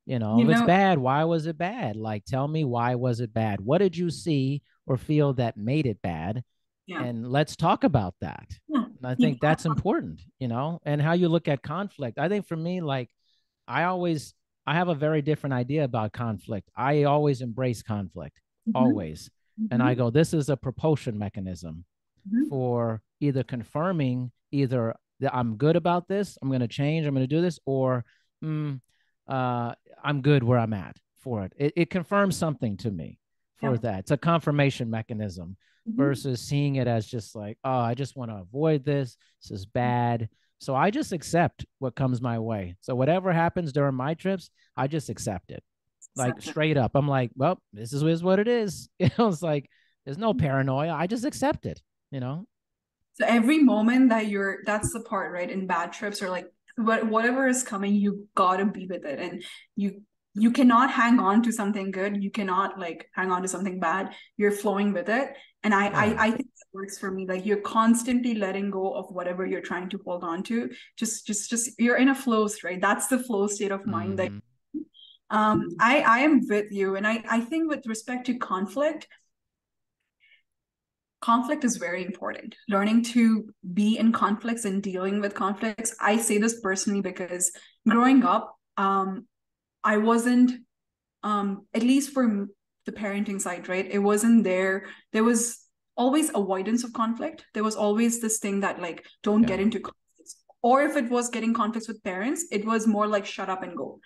Speaker 1: You know,
Speaker 2: you
Speaker 1: if it's
Speaker 2: know,
Speaker 1: bad, why was it bad? Like, tell me, why was it bad? What did you see or feel that made it bad?
Speaker 2: yeah,
Speaker 1: And let's talk about that.
Speaker 2: yeah.
Speaker 1: And I
Speaker 2: You
Speaker 1: think that's important, and how you look at conflict. I think for me, like, I always, I have a very different idea about conflict. I always embrace conflict,
Speaker 2: Mhm,
Speaker 1: always. And I
Speaker 2: mhm,
Speaker 1: go, this is a propulsion mechanism
Speaker 2: mhm.
Speaker 1: for either confirming either that I'm good about this, I'm going to change, I'm going to do this, or mm, uh, I'm good where I'm at for it. It confirms something to me for
Speaker 2: Yep.
Speaker 1: that. It's a confirmation mechanism
Speaker 2: Mhm.
Speaker 1: versus seeing it as just like, oh, I just want to avoid this. This is bad. So I just accept what comes my way. So whatever happens during my trips, I just accept it. Like
Speaker 2: Accept it.
Speaker 1: straight up. I'm like, well, this is what it is. It's like there's no paranoia. I just accept it, you know?
Speaker 2: So every moment that that's the part, right? In bad trips or like whatever is coming, you gotta be with it. And you cannot hang on to something good. You cannot like hang on to something bad. You're flowing with it. And
Speaker 1: Yeah.
Speaker 2: I think that works for me. Like you're constantly letting go of whatever you're trying to hold on to. Just you're in a flow state. That's the flow state of mind that
Speaker 1: Mm-hmm.
Speaker 2: I am with you. And I think with respect to conflict is very important. Learning to be in conflicts and dealing with conflicts. I say this personally because growing up, I wasn't, at least for the parenting side, right? It wasn't there. There was always avoidance of conflict. There was always this thing that, like, don't get
Speaker 1: Yeah.
Speaker 2: into conflicts. Or if it was getting conflicts with parents, it was more like, shut up and go.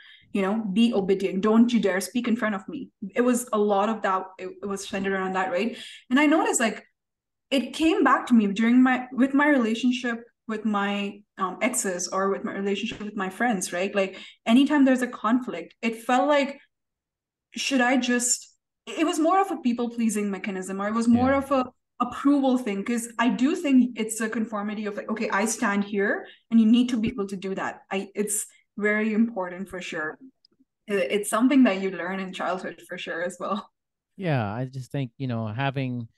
Speaker 2: Be obedient. Don't you dare speak in front of me. It was a lot of that. It was centered around that, right? And I noticed, like, it came back to me during my relationship with my exes or with my relationship with my friends, right? Like anytime there's a conflict, it felt like, should I just, it was more of a people pleasing mechanism, or it was more
Speaker 1: Yeah.
Speaker 2: of a approval thing, because I do think it's a conformity of like, okay, I stand here and you need to be able to do that. It's very important for sure. It's something that you learn in childhood for sure as well.
Speaker 1: Yeah. I just think, having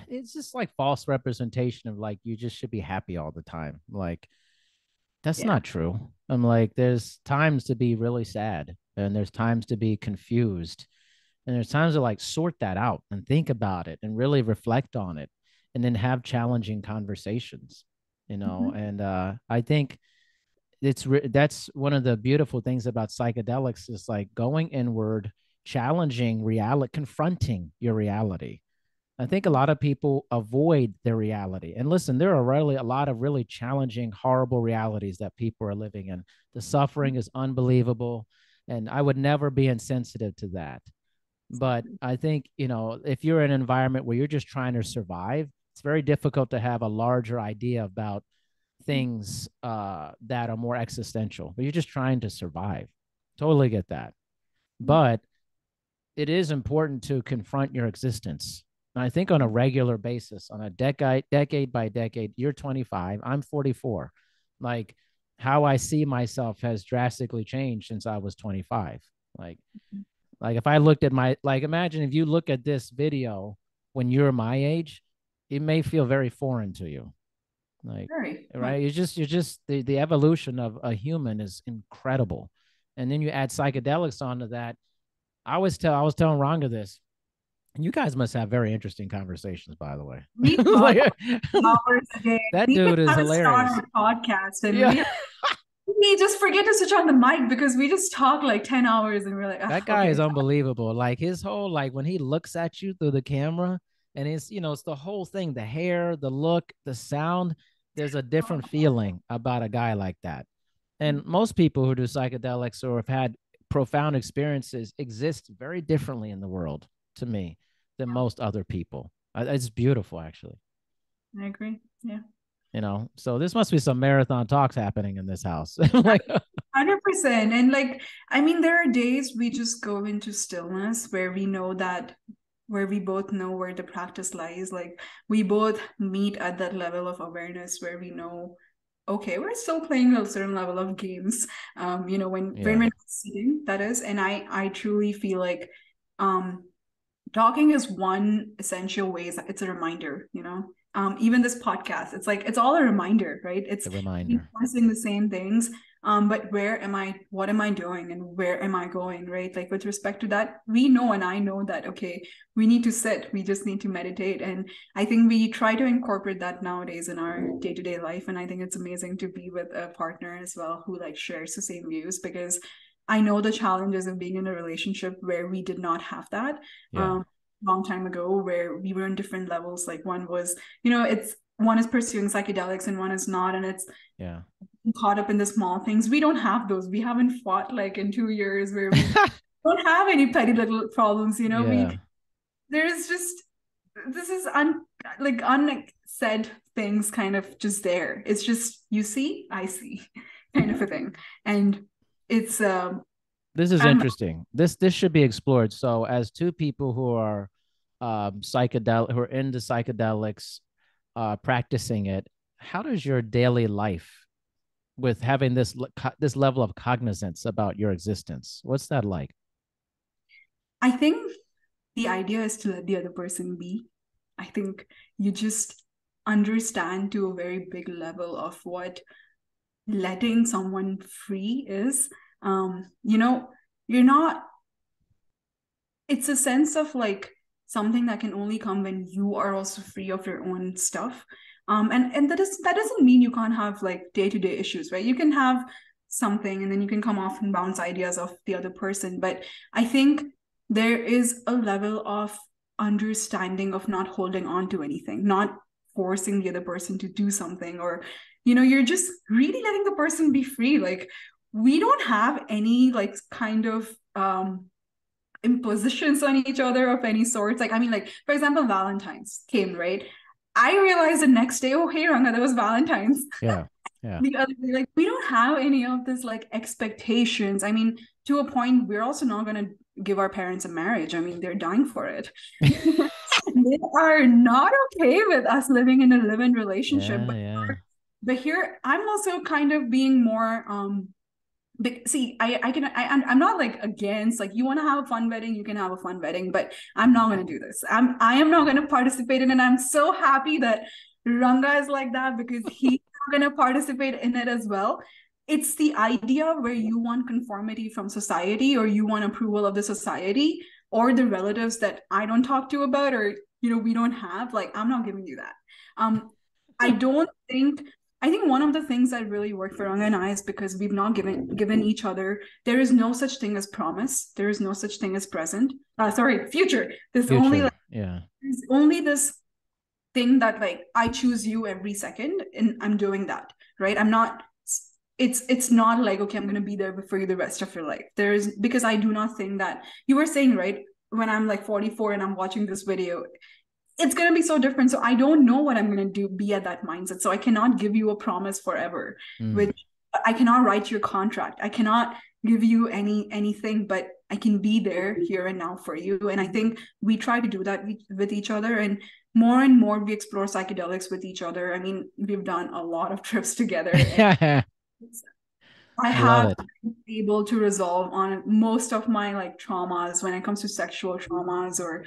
Speaker 1: it's just like false representation of like you just should be happy all the time. Like that's
Speaker 2: Yeah.
Speaker 1: not true. I'm like, there's times to be really sad and there's times to be confused. And there's times to like sort that out and think about it and really reflect on it and then have challenging conversations,
Speaker 2: Mhm.
Speaker 1: and I think that's one of the beautiful things about psychedelics is like going inward, challenging reality, confronting your reality. I think a lot of people avoid their reality. And listen, there are really a lot of really challenging, horrible realities that people are living in. The suffering is unbelievable. And I would never be insensitive to that. But I think, if you're in an environment where you're just trying to survive, it's very difficult to have a larger idea about things that are more existential, but you're just trying to survive. Totally get that. But it is important to confront your existence. And I think on a regular basis, on a decade by decade, you're 25, I'm 44. Like how I see myself has drastically changed since I was 25. Like, like if I looked at like, imagine if you look at this video when you're my age, it may feel very foreign to you. Like,
Speaker 2: Very.
Speaker 1: right. You're just the evolution of a human is incredible. And then you add psychedelics onto that. I was telling Ranga this. You guys must have very interesting conversations, by the way.
Speaker 2: We talk
Speaker 1: Like,
Speaker 2: hours a day.
Speaker 1: that
Speaker 2: We even
Speaker 1: dude is
Speaker 2: haven't
Speaker 1: hilarious.
Speaker 2: started a podcast, and
Speaker 1: Yeah,
Speaker 2: we just forget to switch on the mic because we just talk like 10 hours and we're like,
Speaker 1: that guy is
Speaker 2: okay.
Speaker 1: unbelievable. Like his whole like when he looks at you through the camera, and it's the whole thing, the hair, the look, the sound. There's a different feeling about a guy like that. And most people who do psychedelics or have had profound experiences exist very differently in the world to me than most other people. It's beautiful, actually.
Speaker 2: I agree. Yeah.
Speaker 1: So this must be some marathon talks happening in this house. Like,
Speaker 2: 100%. 100%. And like, I mean, there are days we just go into stillness where we know that, where we both know where the practice lies. Like, we both meet at that level of awareness where we know, okay, we're still playing a certain level of games. When
Speaker 1: Yeah.
Speaker 2: we're not sitting, that is. And I truly feel like, um, talking is one essential way. It's a reminder, even this podcast, it's like, it's all a reminder, right? It's
Speaker 1: The reminder.
Speaker 2: reinforcing the same things. But what am I doing and where am I going, right? Like, with respect to that, we know, and I know that, okay, we need to sit, we just need to meditate. And I think we try to incorporate that nowadays in our day-to-day life. And I think it's amazing to be with a partner as well who like shares the same views, because I know the challenges of being in a relationship where we did not have that.
Speaker 1: Yeah.
Speaker 2: Long time ago, where we were in different levels. Like, one was, it's one is pursuing psychedelics and one is not, and it's
Speaker 1: Yeah.
Speaker 2: caught up in the small things. We don't have those. We haven't fought like in 2 years where we don't have any petty little problems. We
Speaker 1: Yeah.
Speaker 2: there's just, this is like unsaid things kind of just there. It's just, you see, I see, kind of a thing. And it's
Speaker 1: This is
Speaker 2: I'm
Speaker 1: interesting. This should be explored. So, as two people who are who are into psychedelics, practicing it, how does your daily life with having this level of cognizance about your existence? What's that like?
Speaker 2: I think the idea is to let the other person be. I think you just understand to a very big level of what letting someone free is. You're not, it's a sense of like something that can only come when you are also free of your own stuff. And that doesn't mean you can't have like day-to-day issues, right? You can have something and then you can come off and bounce ideas off the other person. But I think there is a level of understanding of not holding on to anything, not forcing the other person to do something, or you're just really letting the person be free. Like, we don't have any like kind of impositions on each other of any sorts. Like, I mean, like, for example, Valentine's came, right? I realized the next day, oh, hey, Ranga, that was Valentine's.
Speaker 1: Yeah. Yeah.
Speaker 2: The other day, like, we don't have any of this like expectations. I mean, to a point, we're also not going to give our parents a marriage. I mean, they're dying for it. They are not okay with us living in a live-in relationship.
Speaker 1: Yeah. Yeah.
Speaker 2: But here, I'm also kind of being more but see, I'm not like against, like, you want to have a fun wedding, you can have a fun wedding, but I'm not going to do this. I am not going to participate in it. And I'm so happy that Ranga is like that, because he's not going to participate in it as well. It's the idea where you want conformity from society, or you want approval of the society or the relatives that I don't talk to about, or we don't have. Like, I'm not giving you that. I don't think I think one of the things that really worked for Ranga and I is because we've not given each other. There is no such thing as promise. There is no such thing as present. Sorry, future.
Speaker 1: Future. Yeah.
Speaker 2: There's only this thing that, like, I choose you every second, and I'm doing that, right? I'm not. It's not like, okay, I'm gonna be there for you the rest of your life. There is, because I do not think that, you were saying, right, when I'm like 44 and I'm watching this video, it's going to be so different. So I don't know what I'm going to be at that mindset. So I cannot give you a promise forever,
Speaker 1: Mm.
Speaker 2: which I cannot write your contract. I cannot give you anything, but I can be there here and now for you. And I think we try to do that with each other, and more we explore psychedelics with each other. I mean, we've done a lot of trips together, and
Speaker 1: I
Speaker 2: I
Speaker 1: love
Speaker 2: have
Speaker 1: it.
Speaker 2: been able to resolve on most of my like traumas when it comes to sexual traumas, or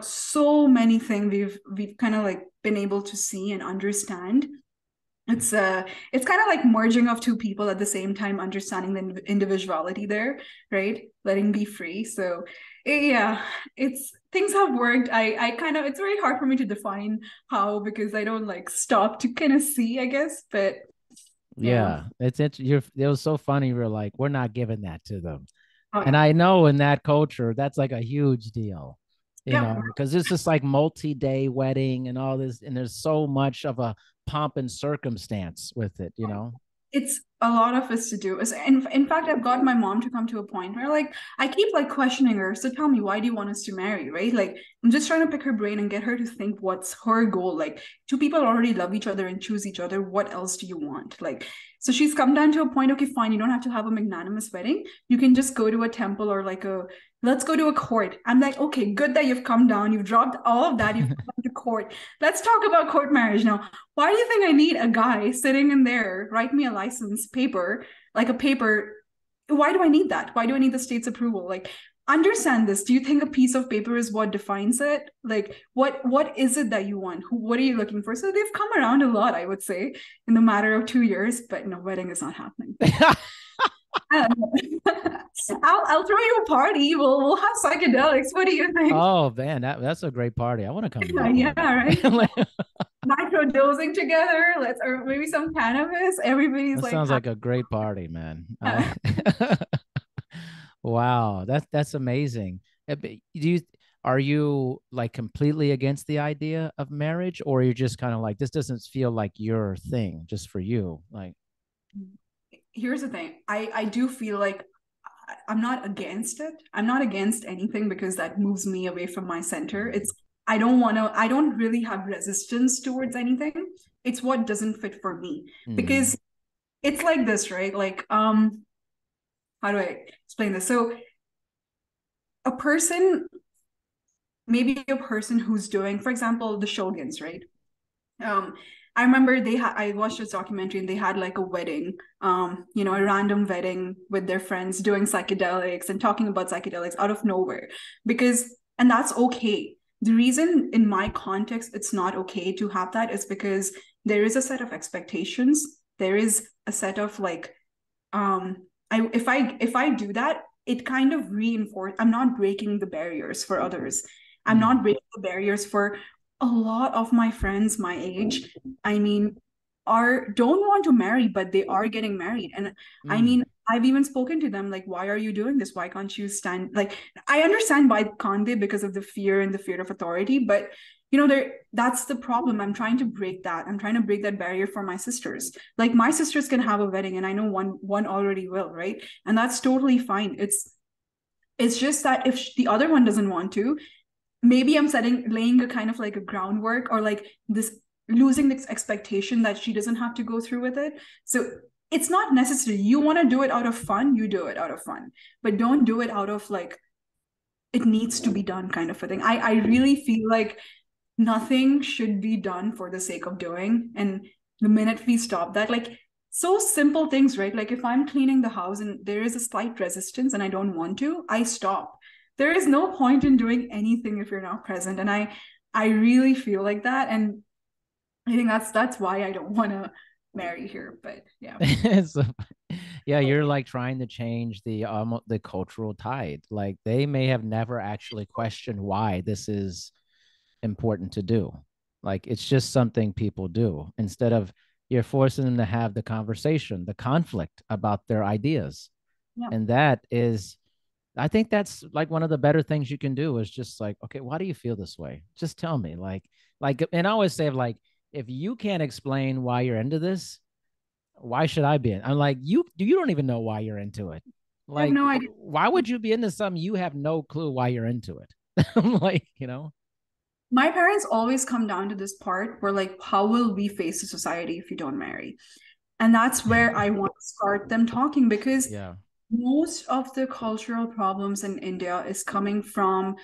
Speaker 2: so many things we've kind of like been able to see and understand. It's kind of like merging of two people at the same time, understanding the individuality there, right? Letting be free. So yeah, it's things have worked. I kind of, it's very hard for me to define how, because I don't like stop to kind of see, I guess. But yeah.
Speaker 1: Yeah. It was so funny. We're like, we're not giving that to them.
Speaker 2: Oh
Speaker 1: And
Speaker 2: yeah.
Speaker 1: I know in that culture, that's like a huge deal,
Speaker 2: Yep.
Speaker 1: because it's just like multi-day wedding and all this, and there's so much of a pomp and circumstance with it.
Speaker 2: It's a lot of us to do. In fact, I've got my mom to come to a point where like I keep like questioning her. So tell me, why do you want us to marry? Right? Like I'm just trying to pick her brain and get her to think what's her goal. Like two people already love each other and choose each other. What else do you want? Like, so she's come down to a point, okay, fine, you don't have to have a magnanimous wedding. You can just go to a temple or like let's go to a court. I'm like, okay, good that you've come down. You've dropped all of that. You've come to court. Let's talk about court marriage now. Why do you think I need a guy sitting in there, write me a license paper, like a paper? Why do I need that? Why do I need the state's approval? Like, understand this. Do you think a piece of paper is what defines it? Like, what is it that you want? What are you looking for? So they've come around a lot, I would say, in the matter of 2 years, but no, wedding is not happening. I'll throw you a party. We'll have psychedelics. What do you think?
Speaker 1: Oh man, that's a great party. I want to come to that.
Speaker 2: Yeah, right. Microdosing together. Or maybe some cannabis. Everybody's
Speaker 1: that
Speaker 2: like,
Speaker 1: sounds like a great party, man.
Speaker 2: yeah.
Speaker 1: Wow, that's amazing. Are you like completely against the idea of marriage, or you're just kind of like, this doesn't feel like your thing, just for you? Like,
Speaker 2: Here's the thing. I do feel like I'm not against it. I'm not against anything because that moves me away from my center. I don't really have resistance towards anything. It's what doesn't fit for me. Because it's like this, right? Like, how do I explain this? So maybe a person who's doing, for example, the Shogans, right? I remember I watched this documentary and they had like a wedding, a random wedding with their friends doing psychedelics and talking about psychedelics out of nowhere. And that's okay. The reason in my context it's not okay to have that is because there is a set of expectations. There is a set of like, if I do that, it kind of reinforces. I'm not breaking the barriers for others. I'm not breaking the barriers for a lot of my friends my age. I mean, don't want to marry, but they are getting married. And I mean, I've even spoken to them like, why are you doing this? Why can't you stand? Like, I understand why can't they, because of the fear of authority. But that's the problem. I'm trying to break that. I'm trying to break that barrier for my sisters. Like my sisters can have a wedding, and I know one already will, right? And that's totally fine. It's just that if the other one doesn't want to, maybe I'm laying a kind of like a groundwork, or like this losing this expectation that she doesn't have to go through with it. So it's not necessary. You want to do it out of fun, you do it out of fun, but don't do it out of like, it needs to be done kind of a thing. I really feel like nothing should be done for the sake of doing. And the minute we stop that, like so simple things, right? Like if I'm cleaning the house and there is a slight resistance and I don't want to, I stop. There is no point in doing anything if you're not present. And I really feel like that. And I think that's why I don't want to marry here. But yeah.
Speaker 1: So, yeah, you're like trying to change the cultural tide. Like they may have never actually questioned why this is important to do. Like it's just something people do, instead of you're forcing them to have the conversation, the conflict about their ideas.
Speaker 2: Yeah.
Speaker 1: And I think that's like one of the better things you can do, is just like, okay, why do you feel this way? Just tell me. And I always say, like, if you can't explain why you're into this, why should I be in? I'm like, you don't even know why you're into it.
Speaker 2: I have
Speaker 1: Like,
Speaker 2: no idea.
Speaker 1: why would you be into something you have no clue why you're into it? I'm like,
Speaker 2: My parents always come down to this part where like, how will we face the society if you don't marry? And that's where I want to start them talking, because
Speaker 1: yeah,
Speaker 2: most of the cultural problems in India is coming from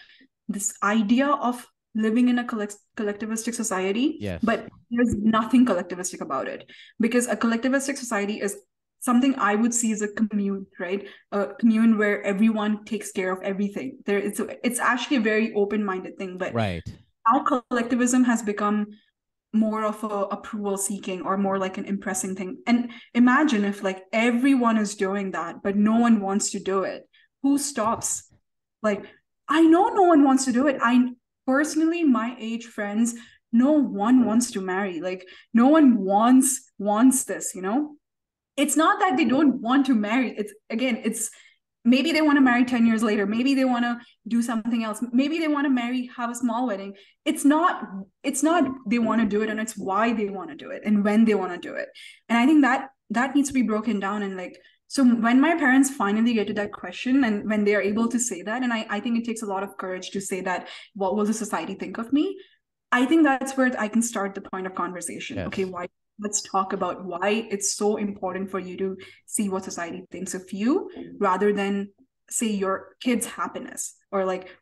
Speaker 2: this idea of living in a collectivistic society,
Speaker 1: yes,
Speaker 2: but there's nothing collectivistic about it, because a collectivistic society is something I would see as a commune, right? A commune where everyone takes care of everything. It's actually a very open-minded thing, but
Speaker 1: right.
Speaker 2: now collectivism has become more of a approval seeking, or more like an impressing thing. And imagine if like everyone is doing that but no one wants to do it. Who stops? Like, I know no one wants to do it. I personally, my age friends, no one wants to marry. Like no one wants this. It's not that they don't want to marry. It's maybe they want to marry 10 years later. Maybe they want to do something else. Maybe they want to have a small wedding. It's not they want to do it, and it's why they want to do it and when they want to do it. And I think that that needs to be broken down. And like, so when my parents finally get to that question, and when they are able to say that, and I think it takes a lot of courage to say that, what will the society think of me? I think that's where I can start the point of conversation. Okay,
Speaker 1: Yes.
Speaker 2: why? Let's talk about why it's so important for you to see what society thinks of you, rather than say your kid's happiness or like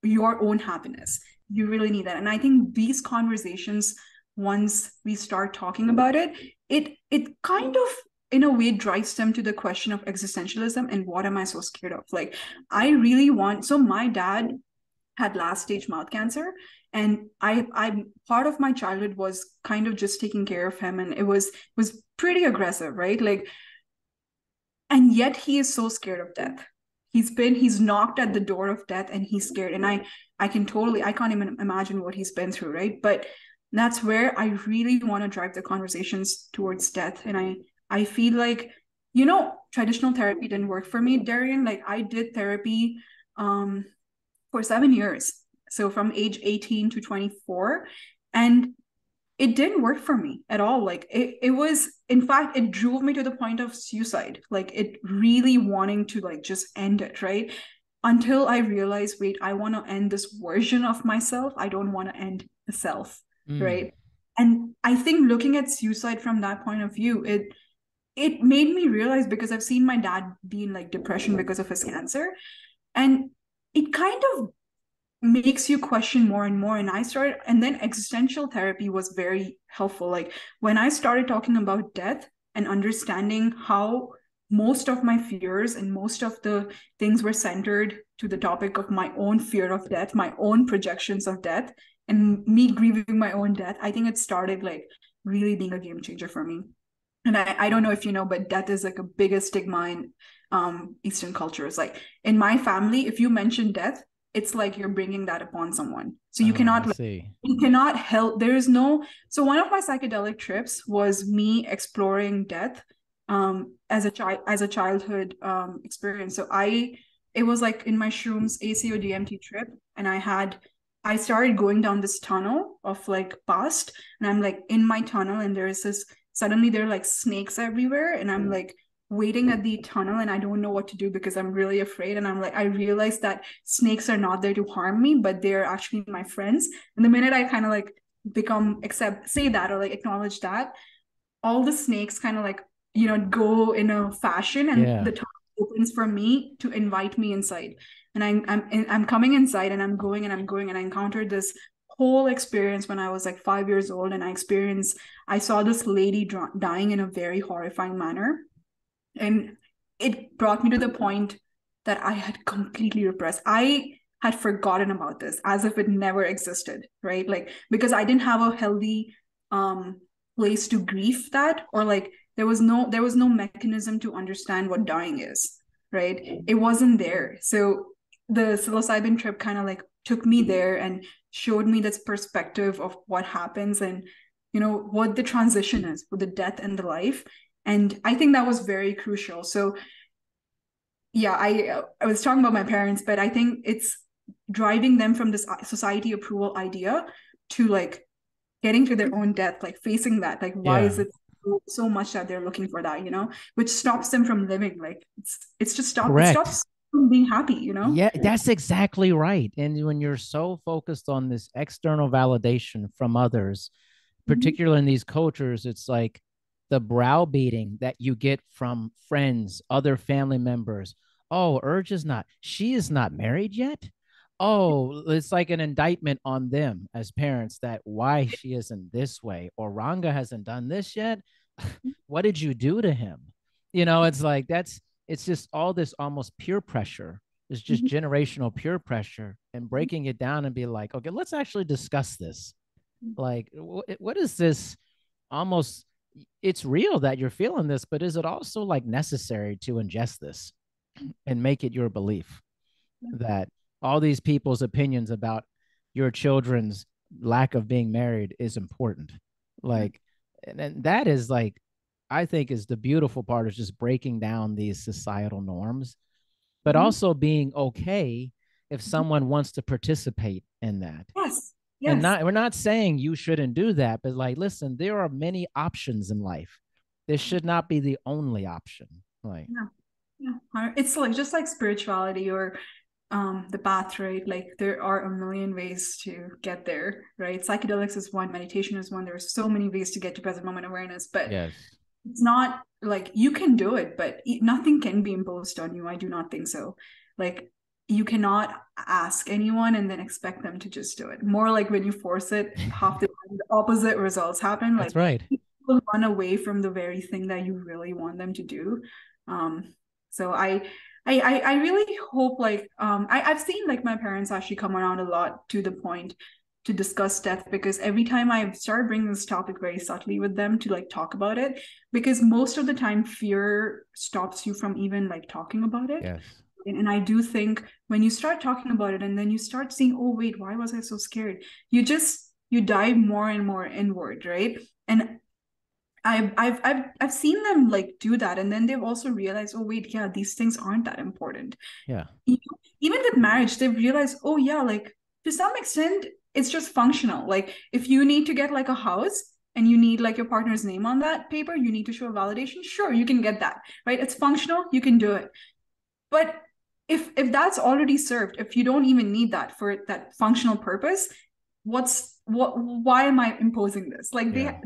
Speaker 2: your own happiness. You really need that. And I think these conversations, once we start talking about it, it kind of in a way drives them to the question of existentialism and what am I so scared of? Like, I really want, so my dad had last stage mouth cancer, and I part of my childhood was kind of just taking care of him, and it was pretty aggressive, right? Like, and yet he is so scared of death. He's knocked at the door of death and he's scared. And I can totally, I can't even imagine what he's been through, right? But that's where I really want to drive the conversations towards death. And I feel like, traditional therapy didn't work for me, Darian. Like, I did therapy um for 7 years, so from age 18 to 24, and it didn't work for me at all. Like, it was, in fact, it drove me to the point of suicide, like it really wanting to like just end it, right? Until I realized, wait, I want to end this version of myself, I don't want to end the self,
Speaker 1: Mm.
Speaker 2: right? And I think looking at suicide from that point of view, it made me realize, because I've seen my dad be in like depression because of his cancer, and it kind of makes you question more and more. And I started, and then existential therapy was very helpful. Like, when I started talking about death and understanding how most of my fears and most of the things were centered to the topic of my own fear of death, my own projections of death, and me grieving my own death, I think it started like really being a game changer for me. And I don't know if you know, but death is like a biggest stigma in Eastern cultures. Like, in my family, if you mention death, it's like you're bringing that upon someone. So you
Speaker 1: Oh, I
Speaker 2: cannot, like,
Speaker 1: see.
Speaker 2: you cannot help. There is no. So one of my psychedelic trips was me exploring death as a child, as a childhood experience. So it was like in my shrooms ACO DMT trip, and I started going down this tunnel of like past, and I'm like in my tunnel, and there is this, suddenly there are like snakes everywhere, and I'm like waiting at the tunnel, and I don't know what to do because I'm really afraid. And I'm like, I realize that snakes are not there to harm me, but they're actually my friends. And the minute I kind of like become accept say that, or like acknowledge that, all the snakes kind of like, go in a fashion, and
Speaker 1: Yeah.
Speaker 2: the tunnel opens for me to invite me inside. And I'm coming inside, and I'm going and I'm going, and I encountered this whole experience when I was like 5 years old. And I saw this lady dying in a very horrifying manner. And it brought me to the point that I had completely repressed. I had forgotten about this as if it never existed, right? Like, because I didn't have a healthy um place to grieve that, or like there was no mechanism to understand what dying is, right? It wasn't there. So the psilocybin trip kind of like took me there and showed me this perspective of what happens, and what the transition is with the death and the life. And I think that was very crucial. So yeah, I was talking about my parents, but I think it's driving them from this society approval idea to like getting to their own death, like facing that, like why
Speaker 1: Yeah.
Speaker 2: is it so much that they're looking for that, which stops them from living. Like, it's just it
Speaker 1: Correct.
Speaker 2: stops them being happy.
Speaker 1: Yeah, that's exactly right. And when you're so focused on this external validation from others,
Speaker 2: Mhm.
Speaker 1: particularly in these cultures, it's like the browbeating that you get from friends, other family members. Oh, she is not married yet. Oh, it's like an indictment on them as parents that why she isn't this way, or Ranga hasn't done this yet. What did you do to him? It's like it's just all this almost peer pressure. It's just
Speaker 2: Mhm.
Speaker 1: generational peer pressure, and breaking it down and be like, okay, let's actually discuss this. Like, what is this? Almost, it's real that you're feeling this, but is it also like necessary to ingest this and make it your belief that all these people's opinions about your children's lack of being married is important? Like, and that is like, I think is the beautiful part, is just breaking down these societal norms, but
Speaker 2: Mhm.
Speaker 1: also being okay if someone wants to participate in that.
Speaker 2: Yes,
Speaker 1: And
Speaker 2: yes.
Speaker 1: not, we're not saying you shouldn't do that, but like, listen, there are many options in life this should not be the only option. Like,
Speaker 2: Yeah. Yeah. It's like just like spirituality or the path, right? Like there are a million ways to get there, right? Psychedelics is one, meditation is one. There are so many ways to get to present moment awareness, but
Speaker 1: yes.
Speaker 2: it's not like you can do it, but nothing can be imposed on you. I do not think so. Like you cannot ask anyone and then expect them to just do it. More like when you force it, half the time the opposite results happen.
Speaker 1: That's
Speaker 2: Like
Speaker 1: right.
Speaker 2: people run away from the very thing that you really want them to do. Um, so I really hope like I've seen like my parents actually come around a lot to the point to discuss death, because every time I've started bringing this topic very subtly with them to like talk about it, because most of the time fear stops you from even like talking about it.
Speaker 1: Yes.
Speaker 2: And I do think when you start talking about it and then you start seeing, oh wait, why was I so scared, you dive more and more inward, right? And I've seen them like do that, and then they've also realized, oh wait, yeah, these things aren't that important.
Speaker 1: Yeah.
Speaker 2: Even with marriage, they've realized, oh yeah, like to some extent, it's just functional. Like if you need to get like a house and you need like your partner's name on that paper, you need to show a validation. Sure, you can get that, right? It's functional, you can do it. But if that's already served, if you don't even need that for that functional purpose, why am I imposing this? Like
Speaker 1: Yeah.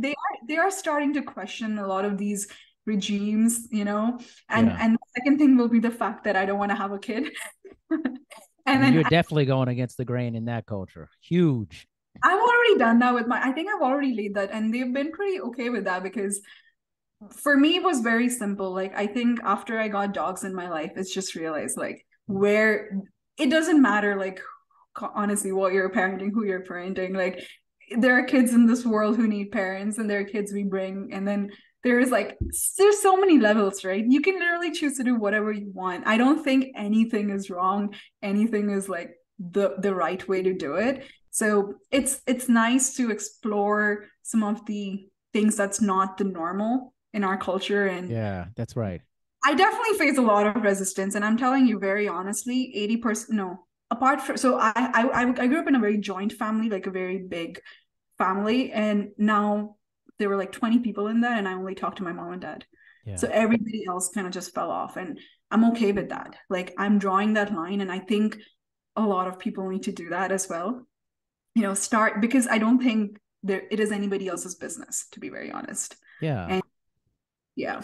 Speaker 2: they are starting to question a lot of these regimes, you know.
Speaker 1: Yeah.
Speaker 2: And the second thing will be the fact that I don't want to have a kid.
Speaker 1: I
Speaker 2: And
Speaker 1: mean,
Speaker 2: then
Speaker 1: you're definitely going against the grain in that culture. Huge.
Speaker 2: I've already done that with I think I've already laid that, and they've been pretty okay with that, because for me it was very simple. Like I think after I got dogs in my life, it's just realized like where it doesn't matter like honestly what you're parenting, who you're parenting. Like there are kids in this world who need parents, and there are kids we bring, and then there's so many levels, right? You can literally choose to do whatever you want. I don't think anything is wrong, anything is like the right way to do it. So it's nice to explore some of the things that's not the normal in our culture. And
Speaker 1: Yeah, that's right.
Speaker 2: I definitely face a lot of resistance, and I'm telling you very honestly, 80%, no, apart from, so I grew up in a very joint family, like a very big family, and now there were like 20 people in that, and I only talked to my mom and dad.
Speaker 1: Yeah.
Speaker 2: So everybody else kind of just fell off, and I'm okay with that. Like I'm drawing that line, and I think a lot of people need to do that as well. You know, start, because I don't think it is anybody else's business, to be very honest.
Speaker 1: Yeah.
Speaker 2: And yeah.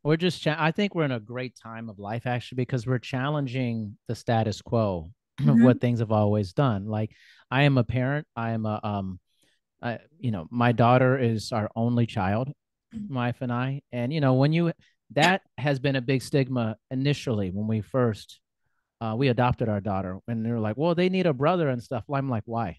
Speaker 1: We're just, I think we're in a great time of life actually, because we're challenging the status quo of
Speaker 2: Mhm.
Speaker 1: what things have always done. Like, I am a parent. I am my daughter is our only child, my wife and I. And, that has been a big stigma initially when we adopted our daughter, and they were like, well, they need a brother and stuff. Well, I'm like, why?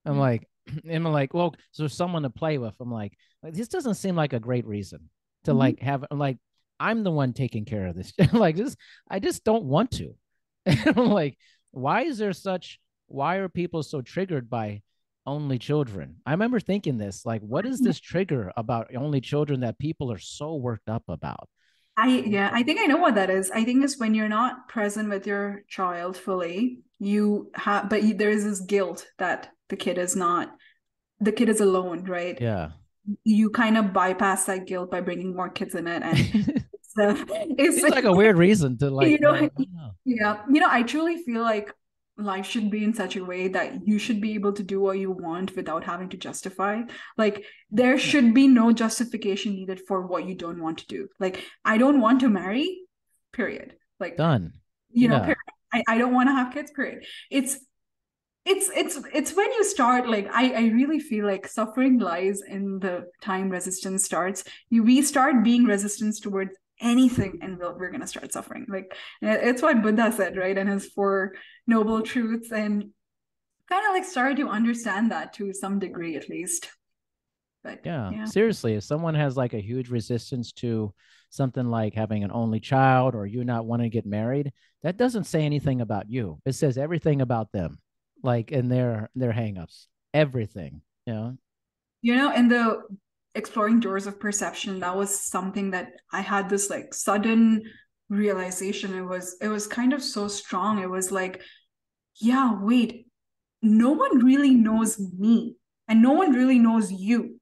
Speaker 1: I'm like, I'm like, well, so there's someone to play with. I'm like, this doesn't seem like a great reason to
Speaker 2: Mhm.
Speaker 1: like have. I'm like, I'm the one taking care of this. Like this, I just don't want to. I'm like, why is there such? Why are people so triggered by only children? I remember thinking this, like, what is this trigger about only children that people are so worked up about?
Speaker 2: Yeah, I think I know what that is. I think it's when you're not present with your child fully, you have, but there is this guilt that the kid is alone, right?
Speaker 1: Yeah.
Speaker 2: You kind of bypass that guilt by bringing more kids in it, and so
Speaker 1: Seems like a weird reason to like,
Speaker 2: you know,
Speaker 1: I don't know.
Speaker 2: yeah, I truly feel like life should be in such a way that you should be able to do what you want without having to justify. Like there
Speaker 1: Yeah.
Speaker 2: should be no justification needed for what you don't want to do. Like I don't want to marry, period. Like,
Speaker 1: Done.
Speaker 2: period.
Speaker 1: Yeah.
Speaker 2: I don't want to have kids, period. It's when you start, like I really feel like suffering lies in the time resistance starts. We start being resistance towards anything, and we're gonna start suffering. Like it's what Buddha said, right? And his four noble truths, and kind of like started to understand that to some degree at least. But
Speaker 1: Yeah,
Speaker 2: yeah.
Speaker 1: seriously, if someone has like a huge resistance to something like having an only child or you not wanting to get married, that doesn't say anything about you. It says everything about them, like in their hangups, everything.
Speaker 2: In the exploring doors of perception, that was something that I had this like sudden realization. It was kind of so strong. It was like, yeah, wait, no one really knows me, and no one really knows you.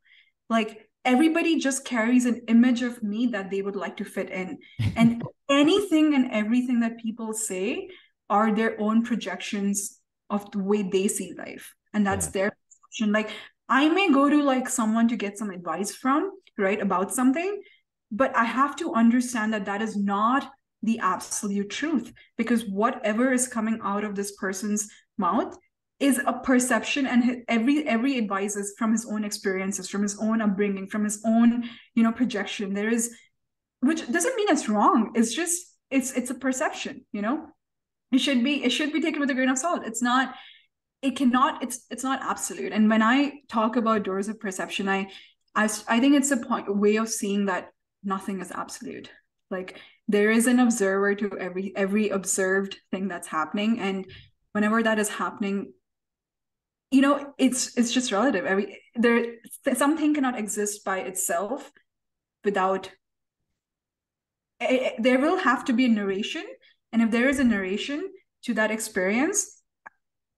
Speaker 2: Like everybody just carries an image of me that they would like to fit in. And anything and everything that people say are their own projections of the way they see life. And that's
Speaker 1: Yeah.
Speaker 2: their perception. Like I may go to like someone to get some advice from, right, about something, but I have to understand that that is not the absolute truth, because whatever is coming out of this person's mouth is a perception, and every advice is from his own experiences, from his own upbringing, from his own projection. There is, which doesn't mean it's wrong, it's just it's a perception. It should be taken with a grain of salt. It's not, it cannot, it's not absolute. And when I talk about doors of perception, I think it's a way of seeing that nothing is absolute. Like there is an observer to every observed thing that's happening, and whenever that is happening, it's just relative. Something cannot exist by itself without, there will have to be a narration. And if there is a narration to that experience,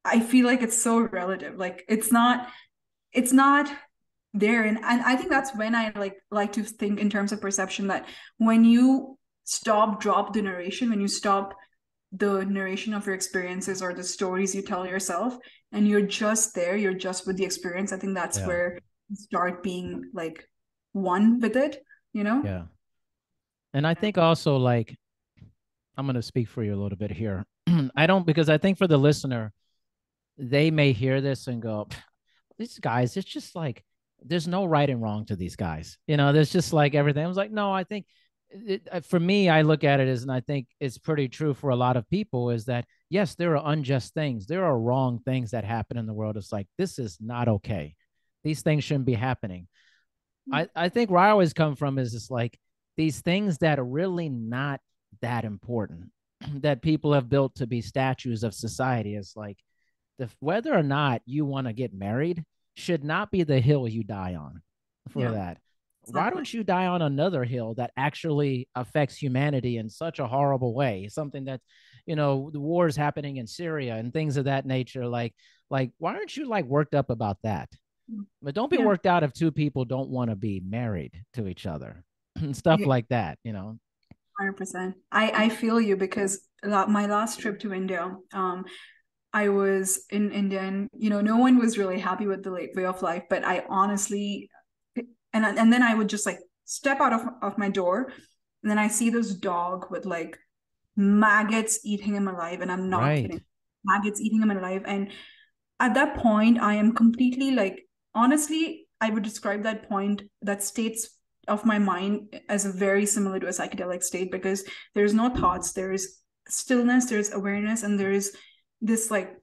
Speaker 2: I feel like it's so relative. Like it's not there. And I think that's when I like to think in terms of perception, that when you drop the narration, when you stop the narration of your experiences or the stories you tell yourself, and you're just there, you're just with the experience, I think that's
Speaker 1: Yeah.
Speaker 2: where you start being like one with it.
Speaker 1: Yeah. And I think also, like, I'm going to speak for you a little bit here. I don't, because I think for the listener, they may hear this and go, these guys, it's just like, there's no right and wrong to these guys. There's just like everything. I was like, no, I think for me, I look at it as, and I think it's pretty true for a lot of people, is that, yes, there are unjust things. There are wrong things that happen in the world. It's like, this is not okay. These things shouldn't be happening. I think where I always come from is just like these things that are really not that important that people have built to be statues of society. Is like whether or not you want to get married should not be the hill you die on for
Speaker 2: Yeah,
Speaker 1: that. Why
Speaker 2: exactly.
Speaker 1: don't you die on another hill that actually affects humanity in such a horrible way? Something that, the wars happening in Syria and things of that nature. Like, why aren't you like worked up about that? But don't be
Speaker 2: Yeah,
Speaker 1: worked out if two people don't want to be married to each other and stuff
Speaker 2: yeah,
Speaker 1: like that.
Speaker 2: 100%. I feel you, because my last trip to India, I was in India, and no one was really happy with the way of life. But I honestly, and then I would just like step out of my door, and then I see this dog with like maggots eating him alive, and I'm not
Speaker 1: Right.
Speaker 2: kidding, maggots eating him alive. And at that point, I am completely like, honestly, I would describe that point, that states of my mind, as a very similar to a psychedelic state, because there's no thoughts, there's stillness, there's awareness, and there's this like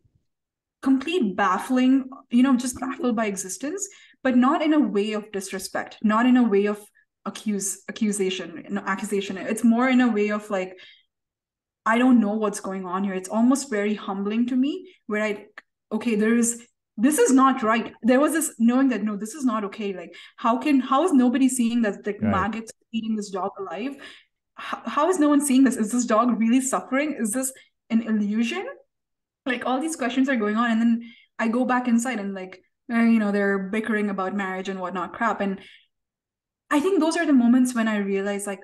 Speaker 2: complete baffling, just baffled by existence, but not in a way of disrespect, not in a way of accusation, accusation. It's more in a way of like, I don't know what's going on here. It's almost very humbling to me, where okay, this is not right. There was this knowing that, no, this is not okay. Like, how is nobody seeing that the
Speaker 1: Right.
Speaker 2: maggots eating this dog alive? How is no one seeing this? Is this dog really suffering? Is this an illusion? Like all these questions are going on. And then I go back inside, and like, they're bickering about marriage and whatnot crap. And I think those are the moments when I realize, like,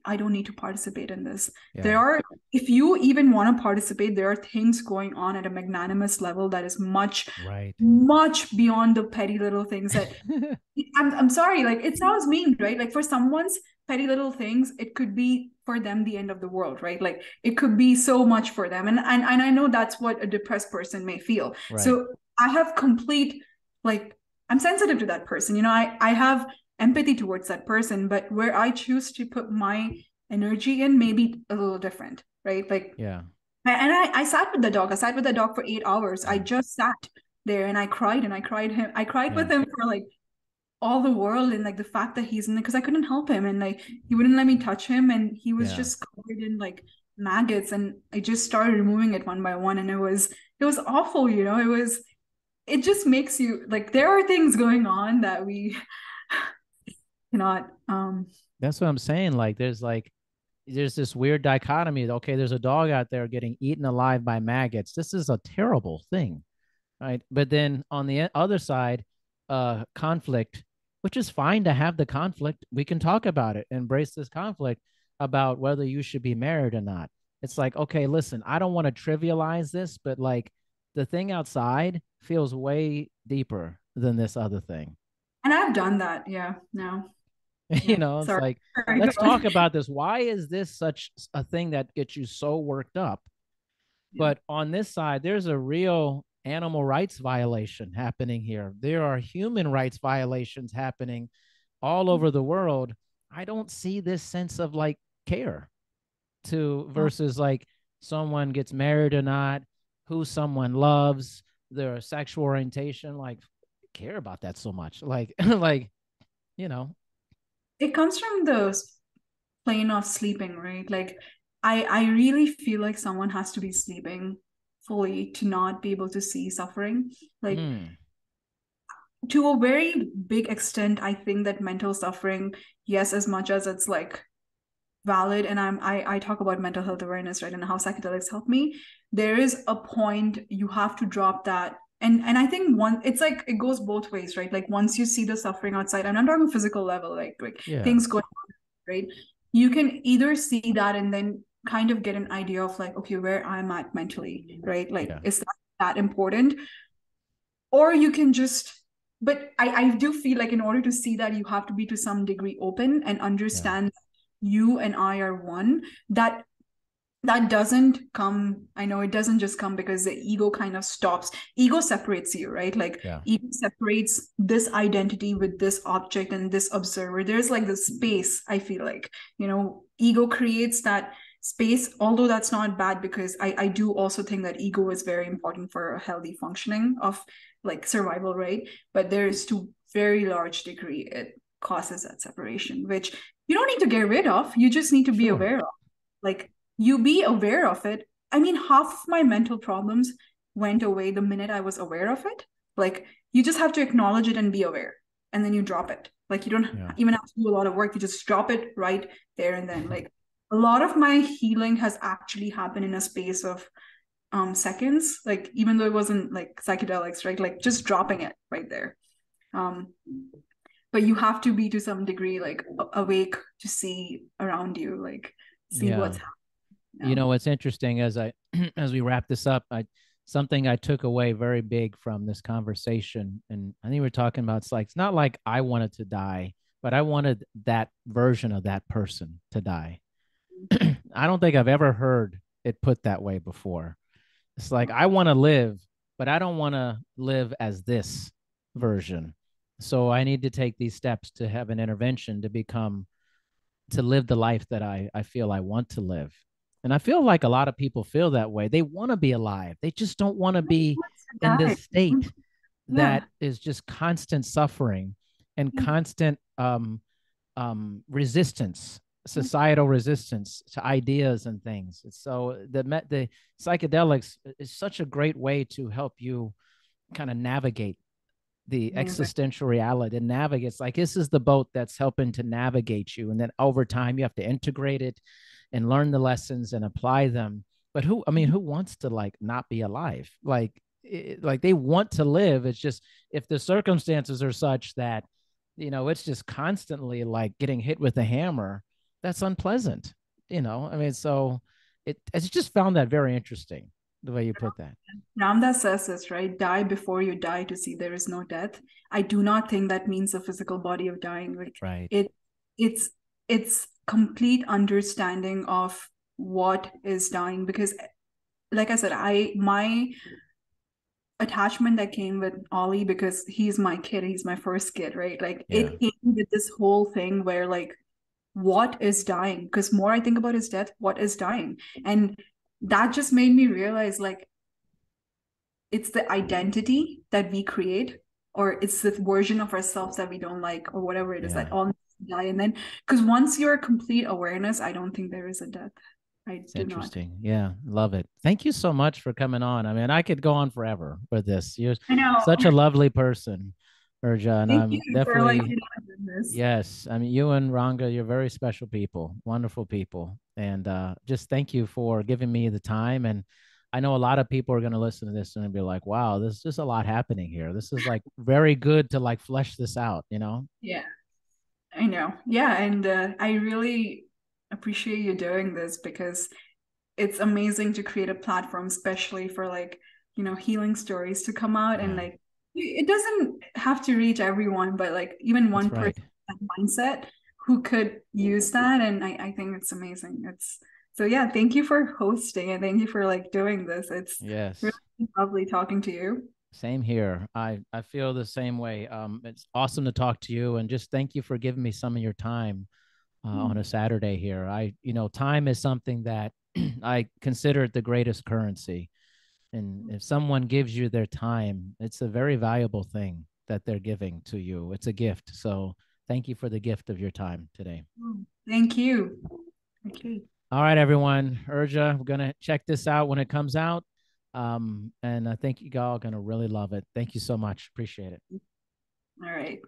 Speaker 2: I don't need to participate in this.
Speaker 1: Yeah.
Speaker 2: If you even want to participate, there are things going on at a magnanimous level that is much,
Speaker 1: Right.
Speaker 2: much beyond the petty little things that I'm sorry, like it sounds mean, right? Like for someone's petty little things, it could be for them the end of the world, right? Like it could be so much for them. And I know that's what a depressed person may feel.
Speaker 1: Right.
Speaker 2: So I have complete, like, I'm sensitive to that person. I have empathy towards that person, but where I choose to put my energy in may be a little different, right? Like,
Speaker 1: Yeah.
Speaker 2: and I sat with the dog. I sat with the dog for 8 hours. I
Speaker 1: Mm.
Speaker 2: just sat there, and I cried, and I cried
Speaker 1: Yeah.
Speaker 2: with him for like all the world. And like the fact that he's in there, because I couldn't help him, and like he wouldn't let me touch him, and he was
Speaker 1: Yeah.
Speaker 2: just covered in like maggots, and I just started removing it one by one, and it was awful. It just makes you like, there are things going on that we cannot
Speaker 1: That's what I'm saying. There's this weird dichotomy. Okay, there's a dog out there getting eaten alive by maggots. This is a terrible thing, right? But then on the other side, conflict. which is fine to have the conflict. We can talk about it, embrace this conflict about whether you should be married or not. It's like, okay, listen, I don't want to trivialize this, but like the thing outside feels way deeper than this other thing.
Speaker 2: And I've done that. Yeah. No.
Speaker 1: You
Speaker 2: Yeah.
Speaker 1: know, it's
Speaker 2: Sorry.
Speaker 1: like,
Speaker 2: Sorry, go
Speaker 1: let's
Speaker 2: on.
Speaker 1: talk about this. Why is this such a thing that gets you so worked up?
Speaker 2: Yeah.
Speaker 1: But on this side, there's a real animal rights violation happening here. There are human rights violations happening all over the world. I don't see this sense of like care to
Speaker 2: Oh,
Speaker 1: versus like someone gets married or not, who someone loves, their sexual orientation. Like, care about that so much. Like, like, you know,
Speaker 2: it comes from the plane of sleeping, right? Like I really feel like someone has to be sleeping fully to not be able to see suffering. Like
Speaker 1: mm,
Speaker 2: to a very big extent, I think that mental suffering, yes, as much as it's like valid, and I talk about mental health awareness, right, and how psychedelics help me, there is a point you have to drop that. And I think one, it's like it goes both ways, right? Like once you see the suffering outside, and I'm talking physical level, like
Speaker 1: yeah,
Speaker 2: things going on, right? You can either see that and then kind of get an idea of like, okay, where I'm at mentally, right? Like,
Speaker 1: yeah,
Speaker 2: is that important? Or you can just, but I do feel like in order to see that, you have to be to some degree open and
Speaker 1: yeah,
Speaker 2: understand you and I are one. That doesn't come, I know it doesn't just come because the ego kind of stops. Ego separates you, right? Like
Speaker 1: yeah,
Speaker 2: ego separates this identity with this object and this observer. There's like the space, I feel like, ego creates that space, although that's not bad, because I do also think that ego is very important for a healthy functioning of like survival, right? But there's to very large degree it causes that separation, which you don't need to get rid of. You just need to be
Speaker 1: sure,
Speaker 2: aware of. Like you be aware of it. I mean, half of my mental problems went away the minute I was aware of it. Like you just have to acknowledge it and be aware, and then you drop it. Like you don't
Speaker 1: yeah,
Speaker 2: even have to do a lot of work. You just drop it right there and then. Like a lot of my healing has actually happened in a space of seconds. Like even though it wasn't like psychedelics, right? Like just dropping it right there. Um, but you have to be to some degree like awake to see around you, like see
Speaker 1: yeah.
Speaker 2: what's happening
Speaker 1: You
Speaker 2: now.
Speaker 1: know, what's interesting as I as we wrap this up, I something I took away very big from this conversation, and I think we're talking about it's like it's not like I wanted to die, but I wanted that version of that person to die. I don't think I've ever heard it put that way before. It's like I want to live, but I don't want to live as this version. So I need to take these steps to have an intervention to become to live the life that I feel I want to live. And I feel like a lot of people feel that way. They want to be alive. They just don't want to be in this
Speaker 2: Die.
Speaker 1: state
Speaker 2: Yeah.
Speaker 1: that is just constant suffering and constant resistance, societal resistance to ideas and things. So the psychedelics is such a great way to help you kind of navigate the
Speaker 2: Amazing.
Speaker 1: existential reality and navigate. It's like this is the boat that's helping to navigate you, and then over time you have to integrate it and learn the lessons and apply them. But who, I mean, who wants to like not be alive? Like they want to live. It's just if the circumstances are such that it's just constantly like getting hit with a hammer, that's unpleasant. I mean, so I just found that very interesting the way you put that.
Speaker 2: Ramdas says this, right? Die before you die to see there is no death. I do not think that means the physical body of dying. Like
Speaker 1: Right.
Speaker 2: it, it's it's complete understanding of what is dying. Because, like I said, my attachment that came with Ollie, because he's my kid, he's my first kid, right? Like
Speaker 1: Yeah.
Speaker 2: it came with this whole thing where like, what is dying? Because more I think about his death, what is dying? And that just made me realize like it's the identity that we create, or it's the version of ourselves that we don't like, or whatever it is
Speaker 1: Yeah.
Speaker 2: that all needs to die. And then because once you're complete awareness, I don't think there is a death. I
Speaker 1: It's
Speaker 2: do not.
Speaker 1: interesting. Yeah, love it. Thank you so much for coming on. I mean, I could go on forever with this. You're
Speaker 2: I know.
Speaker 1: such a lovely person, Urja, and
Speaker 2: Thank
Speaker 1: I'm
Speaker 2: you for like
Speaker 1: definitely
Speaker 2: this.
Speaker 1: yes. I mean, you and Ranga, you're very special people, wonderful people, and just thank you for giving me the time. And I know a lot of people are going to listen to this and be like, wow, there's just a lot happening here. This is like very good to like flesh this out, you know?
Speaker 2: Yeah, I know. Yeah, and I really appreciate you doing this because it's amazing to create a platform, especially for like, healing stories to come out and
Speaker 1: Yeah,
Speaker 2: like it doesn't have to reach everyone, but like even
Speaker 1: that's
Speaker 2: one person
Speaker 1: right.
Speaker 2: with that mindset who could use that. And I think it's amazing. It's so yeah, thank you for hosting and thank you for like doing this. It's really
Speaker 1: Yes.
Speaker 2: lovely talking to you.
Speaker 1: Same here. I feel the same way. It's awesome to talk to you, and just thank you for giving me some of your time on a Saturday here. Time is something that I consider the greatest currency. And if someone gives you their time, it's a very valuable thing that they're giving to you. It's a gift. So thank you for the gift of your time today.
Speaker 2: Thank you. Okay.
Speaker 1: All right, everyone. Urja, we're going to check this out when it comes out. And I think you all are going to really love it. Thank you so much. Appreciate it.
Speaker 2: All right.